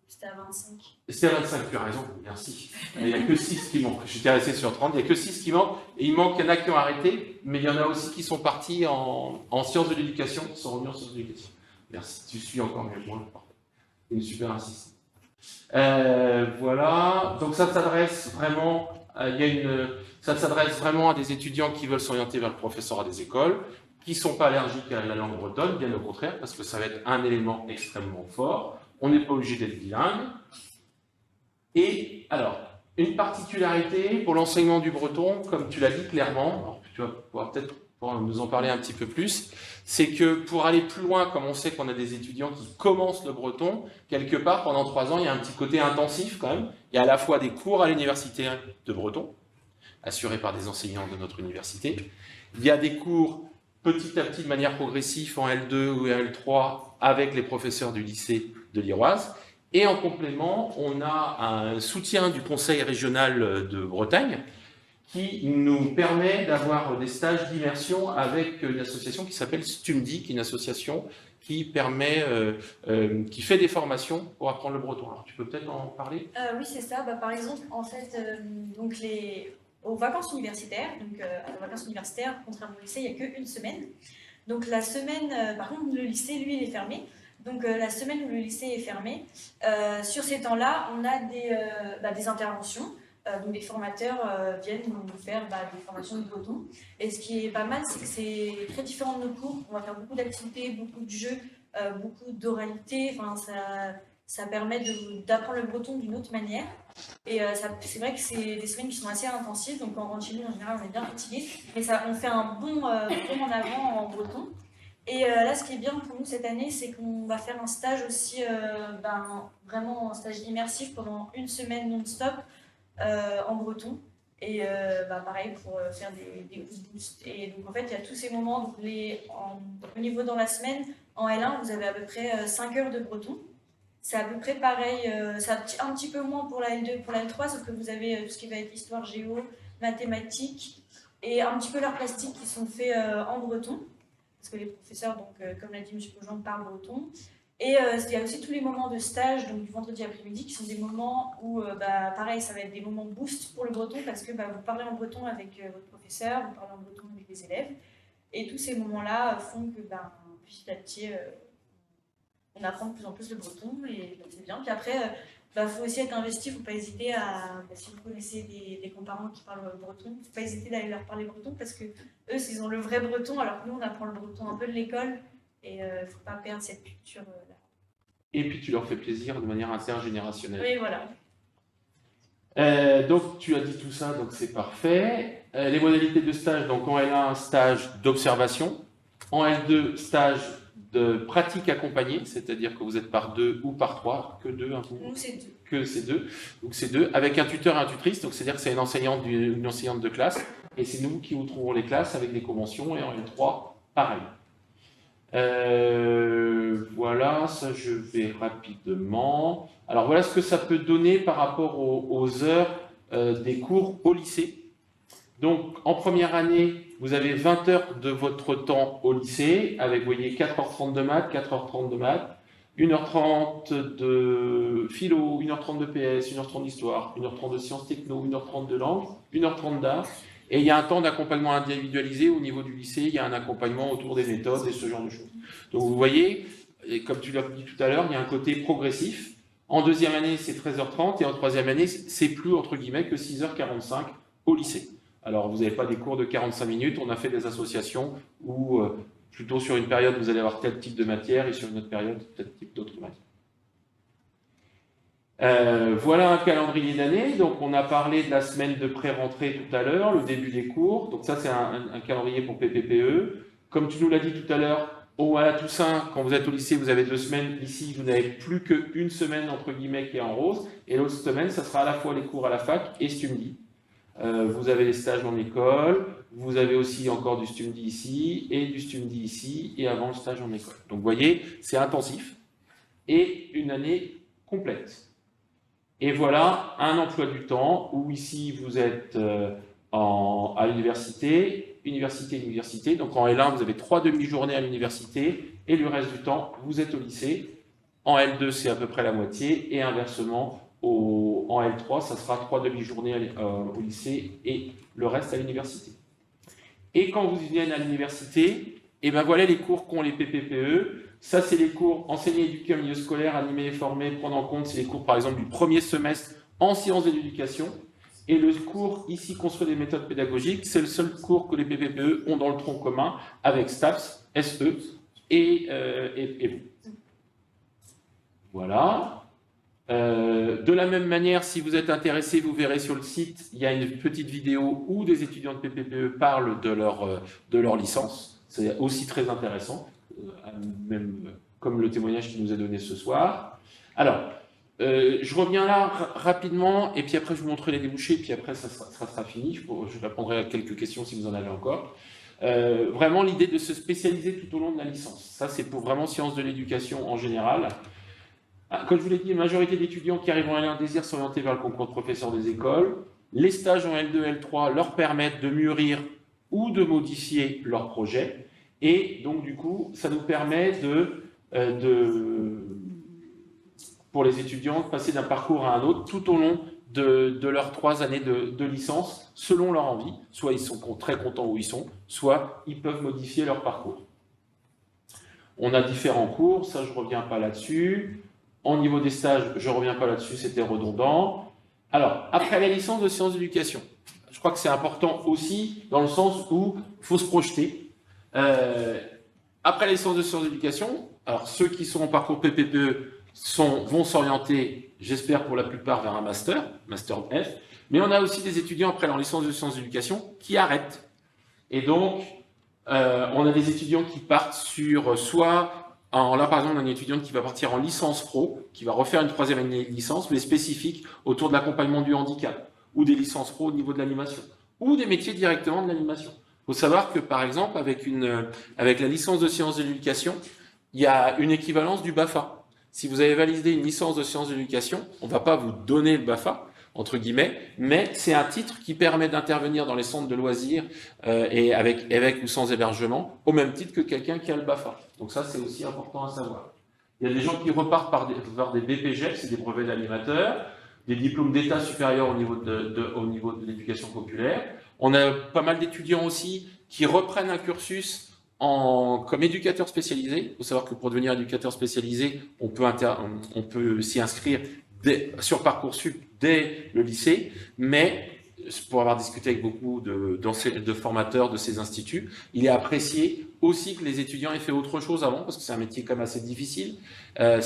c'était à 25. C'était à 25, tu as raison, merci. Il n'y a que 6 qui manquent, j'étais resté sur 30, il n'y a que 6 qui manquent, et il y en a qui ont arrêté, mais il y en a aussi qui sont partis en sciences de l'éducation, qui sont revenus en sciences de l'éducation. Merci, tu suis encore mieux que moi, une super assistante. Voilà, donc ça s'adresse vraiment, ça s'adresse vraiment à des étudiants qui veulent s'orienter vers le professorat des écoles, qui ne sont pas allergiques à la langue bretonne, bien au contraire, parce que ça va être un élément extrêmement fort. On n'est pas obligé d'être bilingue. Et alors, une particularité pour l'enseignement du breton, comme tu l'as dit clairement, alors tu vas pouvoir peut-être pour nous en parler un petit peu plus, c'est que pour aller plus loin, comme on sait qu'on a des étudiants qui commencent le breton, quelque part, pendant 3 ans, il y a un petit côté intensif quand même. Il y a à la fois des cours à l'université de breton, assurés par des enseignants de notre université. Il y a des cours petit à petit, de manière progressive, en L2 ou en L3, avec les professeurs du lycée de l'Iroise. Et en complément, on a un soutien du Conseil régional de Bretagne qui nous permet d'avoir des stages d'immersion avec une association qui s'appelle STUMDI, qui est une association qui permet, qui fait des formations pour apprendre le breton. Alors, tu peux peut-être en parler? Oui, c'est ça. Bah, par exemple, en fait, donc aux vacances universitaires, donc à la vacances universitaires, contrairement au lycée, il n'y a qu'une semaine. Donc la semaine, par contre, le lycée, lui, il est fermé. Donc la semaine où le lycée est fermé, sur ces temps-là, on a des interventions. Donc des formateurs viennent nous faire des formations de breton. Et ce qui est pas mal, c'est que c'est très différent de nos cours. On va faire beaucoup d'activités, beaucoup de jeux, beaucoup d'oralité. Enfin, ça permet d'apprendre le breton d'une autre manière. Et c'est vrai que c'est des semaines qui sont assez intensives. Donc quand on rentre chez nous, en général, on est bien fatigué. Mais on fait un bond en avant en breton. Et là, ce qui est bien pour nous cette année, c'est qu'on va faire un stage aussi, vraiment un stage immersif pendant une semaine non-stop en breton. Et pareil pour faire des coups de boost. Et donc en fait, il y a tous ces moments. Donc, au niveau dans la semaine, en L1, vous avez à peu près 5 heures de breton. C'est à peu près pareil, c'est un petit peu moins pour la L2, pour la L3, sauf que vous avez tout ce qui va être histoire, géo, mathématiques et un petit peu l'art plastique qui sont faits en breton. Parce que les professeurs, donc, comme l'a dit M. Pojant, parlent breton. Et il y a aussi tous les moments de stage, donc du vendredi après-midi, qui sont des moments où, pareil, ça va être des moments boost pour le breton, parce que vous parlez en breton avec votre professeur, vous parlez en breton avec les élèves. Et tous ces moments-là font que petit à petit, on apprend de plus en plus le breton, et c'est bien. Puis après, faut aussi être investi, il ne faut pas hésiter à, si vous connaissez des grands-parents qui parlent breton, il ne faut pas hésiter d'aller leur parler breton, parce que eux, ils ont le vrai breton, alors que nous, on apprend le breton un peu de l'école, et il ne faut pas perdre cette culture-là. Et puis tu leur fais plaisir de manière intergénérationnelle. Oui, voilà. Donc tu as dit tout ça, donc c'est parfait. Les modalités de stage, donc en L1, stage d'observation. En L2, stage de pratique accompagnée, c'est-à-dire que vous êtes par 2 ou par 3, que 2, Nous, c'est 2. Que c'est 2, donc c'est 2, avec un tuteur et un tutrice, donc c'est-à-dire que c'est une enseignante de classe, et c'est nous qui vous trouvons les classes avec des conventions, et en L3, pareil. Voilà, ça je vais rapidement. Alors voilà ce que ça peut donner par rapport aux heures des cours au lycée. Donc en première année, vous avez 20 heures de votre temps au lycée, avec, vous voyez, 4h30 de maths, 4h30 de maths, 1h30 de philo, 1h30 de PS, 1h30 d'histoire, 1h30 de sciences techno, 1h30 de langue, 1h30 d'art. Et il y a un temps d'accompagnement individualisé au niveau du lycée, il y a un accompagnement autour des méthodes et ce genre de choses. Donc vous voyez, et comme tu l'as dit tout à l'heure, il y a un côté progressif. En deuxième année, c'est 13h30 et en troisième année, c'est plus, entre guillemets, que 6h45 au lycée. Alors vous n'avez pas des cours de 45 minutes, on a fait des associations où plutôt sur une période, vous allez avoir tel type de matière et sur une autre période, tel type d'autres matières. Voilà un calendrier d'année. Donc on a parlé de la semaine de pré-rentrée tout à l'heure, le début des cours. Donc ça c'est un calendrier pour PPPE. Comme tu nous l'as dit tout à l'heure, à la Toussaint, quand vous êtes au lycée, vous avez 2 semaines. Ici, vous n'avez plus qu'une semaine entre guillemets qui est en rose. Et l'autre semaine, ça sera à la fois les cours à la fac et STUMDI. Vous avez les stages en école, vous avez aussi encore du STUMDI ici, et du STUMDI ici, et avant le stage en école. Donc vous voyez, c'est intensif, et une année complète. Et voilà un emploi du temps, où ici vous êtes à l'université, université. Donc en L1, vous avez 3 demi-journées à l'université, et le reste du temps, vous êtes au lycée. En L2, c'est à peu près la moitié, et inversement, en L3, ça sera 3 demi-journées au lycée et le reste à l'université. Et quand vous venez à l'université, et ben voilà les cours qu'ont les PPPE. Ça, c'est les cours enseigner, éduquer en milieu scolaire, animer et former, prendre en compte. C'est les cours, par exemple, du premier semestre en sciences de l'éducation. Et le cours ici, construire des méthodes pédagogiques, c'est le seul cours que les PPPE ont dans le tronc commun avec STAPS, SE et vous. Voilà. De la même manière, si vous êtes intéressé, vous verrez sur le site, il y a une petite vidéo où des étudiants de PPPE parlent de leur licence. C'est aussi très intéressant, même comme le témoignage qui nous est donné ce soir. Alors, je reviens là rapidement, et puis après je vous montrerai les débouchés, et puis après ça sera fini. Je répondrai à quelques questions si vous en avez encore. Vraiment l'idée de se spécialiser tout au long de la licence. Ça, c'est pour vraiment sciences de l'éducation en général. Comme je vous l'ai dit, la majorité d'étudiants qui arrivent en L1 désirent s'orienter vers le concours de professeur des écoles. Les stages en L2, L3 leur permettent de mûrir ou de modifier leur projet. Et donc, du coup, ça nous permet pour les étudiants de passer d'un parcours à un autre tout au long de leurs 3 années de licence, selon leur envie. Soit ils sont très contents où ils sont, soit ils peuvent modifier leur parcours. On a différents cours, ça je ne reviens pas là-dessus. Au niveau des stages, je ne reviens pas là-dessus, c'était redondant. Alors, après la licence de sciences d'éducation, je crois que c'est important aussi dans le sens où il faut se projeter. Après la licence de sciences d'éducation, alors ceux qui sont en parcours PPPE vont s'orienter, j'espère pour la plupart, vers un master F, mais on a aussi des étudiants après leur licence de sciences d'éducation qui arrêtent. Et donc, on a des étudiants qui partent sur là, par exemple, on a une étudiante qui va partir en licence pro, qui va refaire une 3e année de licence, mais spécifique autour de l'accompagnement du handicap, ou des licences pro au niveau de l'animation, ou des métiers directement de l'animation. Il faut savoir que, par exemple, avec la licence de sciences de l'éducation, il y a une équivalence du BAFA. Si vous avez validé une licence de sciences de l'éducation, on ne va pas vous donner le BAFA, entre guillemets, mais c'est un titre qui permet d'intervenir dans les centres de loisirs et avec ou sans hébergement, au même titre que quelqu'un qui a le BAFA. Donc ça, c'est aussi important à savoir. Il y a des gens qui repartent vers des BPGEP, c'est des brevets d'animateurs, des diplômes d'état supérieurs au niveau de l'éducation populaire. On a pas mal d'étudiants aussi qui reprennent un cursus comme éducateur spécialisé. Il faut savoir que pour devenir éducateur spécialisé, on peut s'y inscrire sur Parcoursup dès le lycée, mais pour avoir discuté avec beaucoup de formateurs de ces instituts, il est apprécié aussi que les étudiants aient fait autre chose avant, parce que c'est un métier quand même assez difficile. La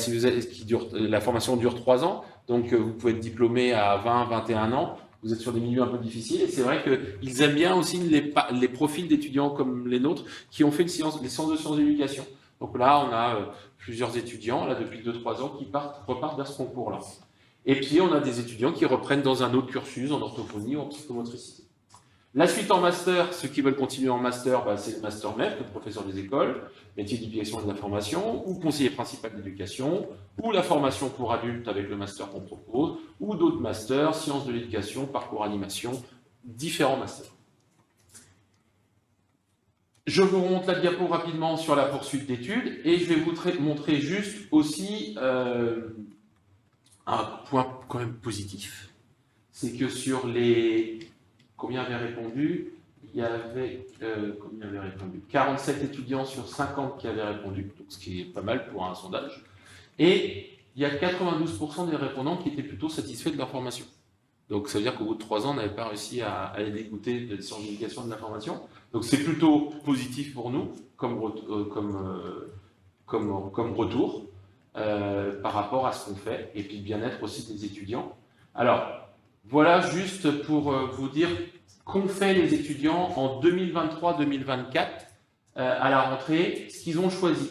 formation dure 3 ans, donc vous pouvez être diplômé à 20, 21 ans, vous êtes sur des milieux un peu difficiles, et c'est vrai qu'ils aiment bien aussi les profils d'étudiants comme les nôtres qui ont fait les sciences de sciences d'éducation. Donc là, on a plusieurs étudiants, là, depuis 2-3 ans, qui repartent vers ce concours-là. Et puis, on a des étudiants qui reprennent dans un autre cursus, en orthophonie ou en psychomotricité. La suite en master, ceux qui veulent continuer en master, c'est le master MEF, le professeur des écoles, métier d'éducation et de la formation, ou conseiller principal d'éducation, ou la formation pour adultes avec le master qu'on propose, ou d'autres masters, sciences de l'éducation, parcours animation, différents masters. Je vous remonte la diapo rapidement sur la poursuite d'études, et je vais vous montrer juste aussi un point quand même positif, c'est que sur les... Combien avaient répondu? Il y avait 47 étudiants sur 50 qui avaient répondu, donc ce qui est pas mal pour un sondage. Et il y a 92% des répondants qui étaient plutôt satisfaits de leur formation. Donc ça veut dire qu'au bout de 3 ans, on n'avait pas réussi à les dégoûter de la sciences d'éducation de la formation. Donc c'est plutôt positif pour nous comme retour par rapport à ce qu'on fait, et puis le bien-être aussi des étudiants. Alors, voilà juste pour vous dire qu'ont fait les étudiants en 2023-2024 à la rentrée, ce qu'ils ont choisi.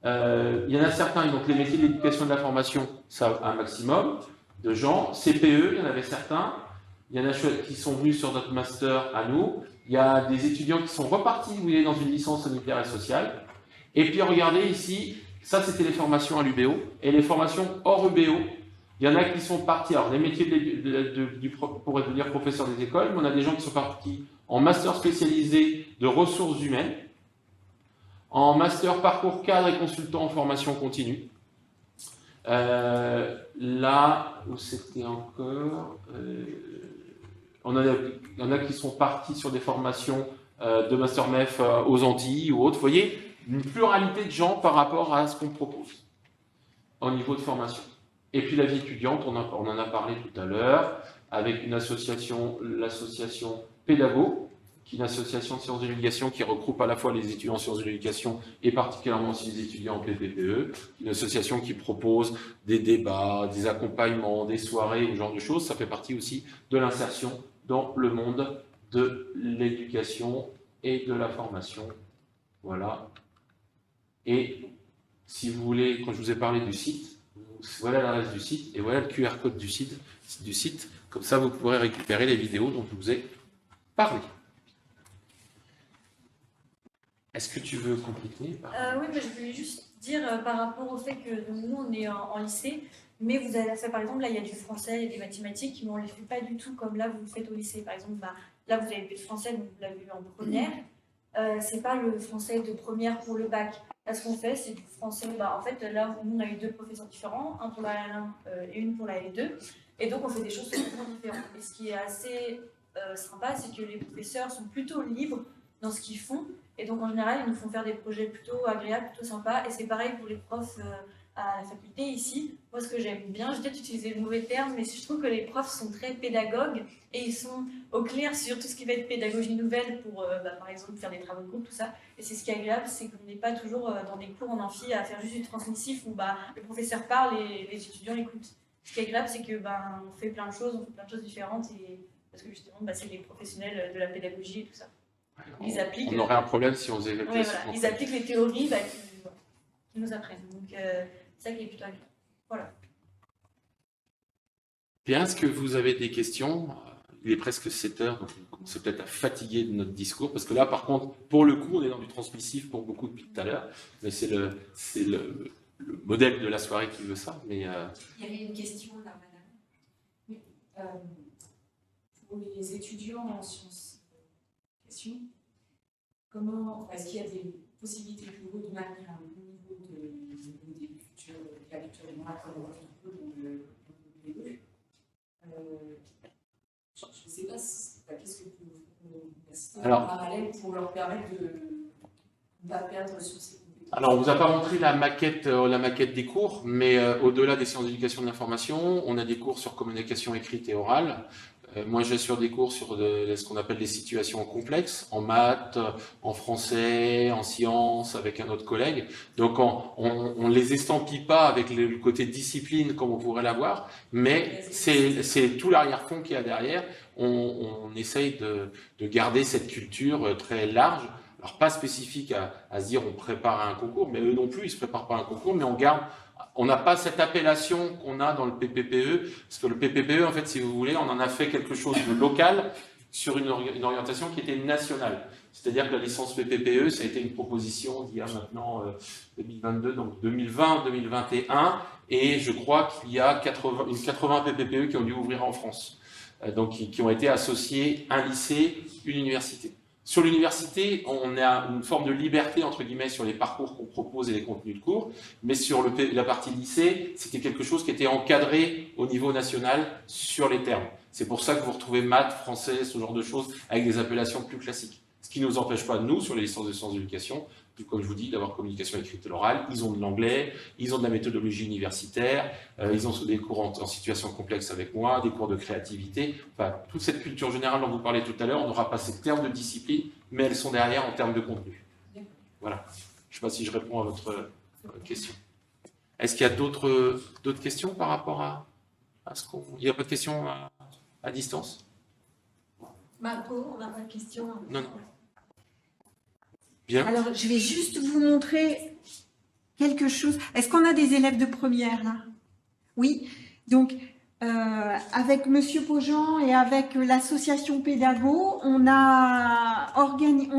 Il y en a certains, donc les métiers de l'éducation et de la formation, ça a un maximum de gens. CPE, il y en avait certains. Il y en a qui sont venus sur notre master à nous. Il y a des étudiants qui sont repartis, vous voyez, dans une licence sanitaire et sociale. Et puis regardez ici, ça c'était les formations à l'UBO. Et les formations hors UBO, il y en a qui sont partis, alors les métiers pour devenir professeur des écoles, mais on a des gens qui sont partis en master spécialisé de ressources humaines, en master parcours cadre et consultant en formation continue. Là où c'était encore... il y en a qui sont partis sur des formations de master MEF aux Antilles ou autres. Vous voyez, une pluralité de gens par rapport à ce qu'on propose au niveau de formation. Et puis la vie étudiante, on en a parlé tout à l'heure, avec une association, l'association Pédago, qui est une association de sciences de l'éducation qui regroupe à la fois les étudiants en sciences de l'éducation et particulièrement aussi les étudiants en PPPE. Une association qui propose des débats, des accompagnements, des soirées, ce genre de choses. Ça fait partie aussi de l'insertion dans le monde de l'éducation et de la formation. Voilà. Et si vous voulez, quand je vous ai parlé du site, voilà l'adresse du site et voilà le QR code du site. Comme ça, vous pourrez récupérer les vidéos dont je vous ai parlé. Est-ce que tu veux compléter? Oui, mais je voulais juste dire par rapport au fait que donc, nous, on est en lycée, mais vous avez fait, par exemple, là, il y a du français et des mathématiques, mais on ne les fait pas du tout comme là, vous le faites au lycée. Par exemple, là, vous avez vu le français, donc vous l'avez vu en première. C'est pas le français de première pour le bac. Là, ce qu'on fait, c'est du français. En fait, là, nous, on a eu 2 professeurs différents, un pour la L1 et une pour la L2. Et donc, on fait des choses totalement différentes. Et ce qui est assez sympa, c'est que les professeurs sont plutôt libres dans ce qu'ils font. Et donc, en général, ils nous font faire des projets plutôt agréables, plutôt sympas. Et c'est pareil pour les profs à la faculté ici. Moi, ce que j'aime bien, je vais peut-être utiliser le mauvais terme, mais je trouve que les profs sont très pédagogues et ils sont au clair sur tout ce qui va être pédagogie nouvelle pour, par exemple, faire des travaux de groupe, tout ça. Et c'est ce qui est agréable, c'est qu'on n'est pas toujours dans des cours en amphi à faire juste du transmissif où le professeur parle et les étudiants écoutent. Ce qui est agréable, c'est que on fait plein de choses, différentes, et parce que justement, c'est les professionnels de la pédagogie et tout ça. Ils appliquent. On aurait un problème si on faisait Ouais, voilà. Ils appliquent les théories qu'ils nous apprennent. Donc, c'est ça qui est plutôt agréable. Voilà. Bien, est-ce que vous avez des questions? Il est presque 7 heures, donc on commence peut-être à fatiguer de notre discours, parce que là, par contre, pour le coup, on est dans du transmissif pour beaucoup depuis tout à l'heure, mais c'est le modèle de la soirée qui veut ça. Mais, Il y avait une question là, madame. Oui. Pour les étudiants en sciences d'éducation, est-ce qu'il y a des possibilités pour eux de maintenir un bon niveau de culture, de la culture des mois comme on retrouve dans le BE? Je ne sais pas qu'est-ce que vous pouvez en parallèle pour leur permettre de ne pas perdre sur ces compétences. Alors, on ne vous a pas montré la maquette des cours, mais au-delà des sciences d'éducation de l'information, on a des cours sur communication écrite et orale. Moi, j'assure des cours sur ce qu'on appelle des situations complexes, en maths, en français, en sciences, avec un autre collègue. Donc, on ne les estampille pas avec le côté discipline comme on pourrait l'avoir, mais c'est tout l'arrière-fond qu'il y a derrière. On essaye de garder cette culture très large. Alors, pas spécifique à se dire on prépare à un concours, mais eux non plus, ils ne se préparent pas à un concours, mais on n'a pas cette appellation qu'on a dans le PPPE, parce que le PPPE, en fait, si vous voulez, on en a fait quelque chose de local sur une orientation qui était nationale. C'est-à-dire que la licence PPPE, ça a été une proposition d'il y a maintenant 2022, donc 2020-2021, et je crois qu'il y a 80 PPPE qui ont dû ouvrir en France, donc qui ont été associés un lycée, une université. Sur l'université, on a une forme de liberté, entre guillemets, sur les parcours qu'on propose et les contenus de cours, mais sur la partie lycée, c'était quelque chose qui était encadré au niveau national sur les termes. C'est pour ça que vous retrouvez maths, français, ce genre de choses, avec des appellations plus classiques. Ce qui ne nous empêche pas, nous, sur les licences de sciences de l'éducation, comme je vous dis, d'avoir communication écrite et orale, ils ont de l'anglais, ils ont de la méthodologie universitaire, ils ont des cours en situation complexe avec moi, des cours de créativité, enfin, toute cette culture générale dont vous parlez tout à l'heure, on n'aura pas ces termes de discipline, mais elles sont derrière en termes de contenu. Voilà. Je ne sais pas si je réponds à votre question. Est-ce qu'il y a d'autres questions par rapport à ce qu'on... Il n'y a pas de questions à distance? Marco, on n'a pas de questions. Non. Bien. Alors, je vais juste vous montrer quelque chose. Est-ce qu'on a des élèves de première, là? Oui. Donc, avec Monsieur Poggian et avec l'association Pédago, on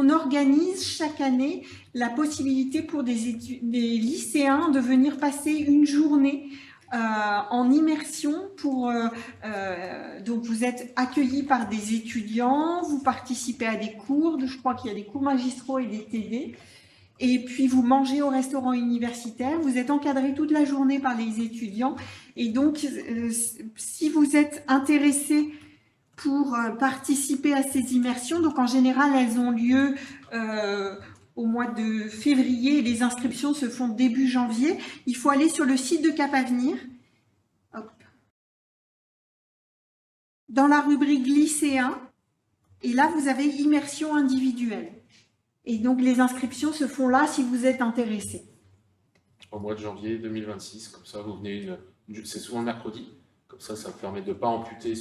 organise chaque année la possibilité pour des lycéens de venir passer une journée en immersion donc vous êtes accueillis par des étudiants, vous participez à des cours, je crois qu'il y a des cours magistraux et des TD, et puis vous mangez au restaurant universitaire, vous êtes encadrés toute la journée par les étudiants, et donc si vous êtes intéressés pour participer à ces immersions, donc en général elles ont lieu au mois de février, les inscriptions se font début janvier. Il faut aller sur le site de Cap Avenir. Hop. Dans la rubrique lycéen, Et là, vous avez immersion individuelle. Et donc, les inscriptions se font là si vous êtes intéressé. Au mois de janvier 2026, comme ça, vous venez c'est souvent le mercredi. Comme ça vous permet de ne pas amputer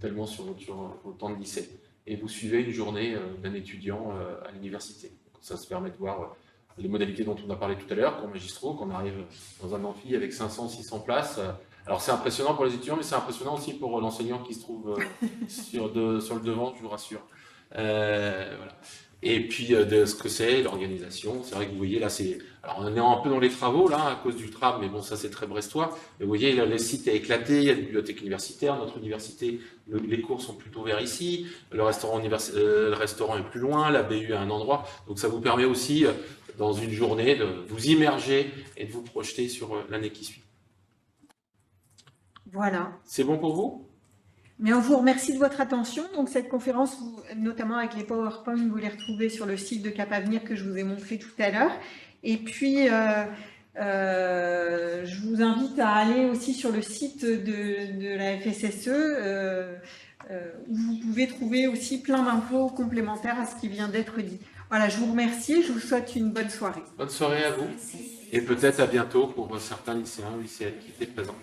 tellement sur vos temps de lycée. Et vous suivez une journée d'un étudiant à l'université. Ça se permet de voir les modalités dont on a parlé tout à l'heure, cours magistraux, qu'on arrive dans un amphi avec 500, 600 places. Alors c'est impressionnant pour les étudiants, mais c'est impressionnant aussi pour l'enseignant qui se trouve sur le devant, je vous rassure. Voilà. Et puis de ce que c'est, l'organisation, c'est vrai que vous voyez là, alors on est un peu dans les travaux là, à cause du tram, mais bon ça c'est très brestois. Mais vous voyez là, le site est éclaté, il y a une bibliothèque universitaire, notre université, les cours sont plutôt vers ici, le restaurant est plus loin, la BU à un endroit, donc ça vous permet aussi dans une journée de vous immerger et de vous projeter sur l'année qui suit. Voilà. C'est bon pour vous ? Mais on vous remercie de votre attention. Donc cette conférence, notamment avec les PowerPoint, vous les retrouvez sur le site de Cap Avenir que je vous ai montré tout à l'heure. Et puis, je vous invite à aller aussi sur le site de la FSSE, où vous pouvez trouver aussi plein d'infos complémentaires à ce qui vient d'être dit. Voilà, je vous remercie, je vous souhaite une bonne soirée. Bonne soirée à vous, et peut-être à bientôt pour certains lycéens ou lycéennes qui étaient présents.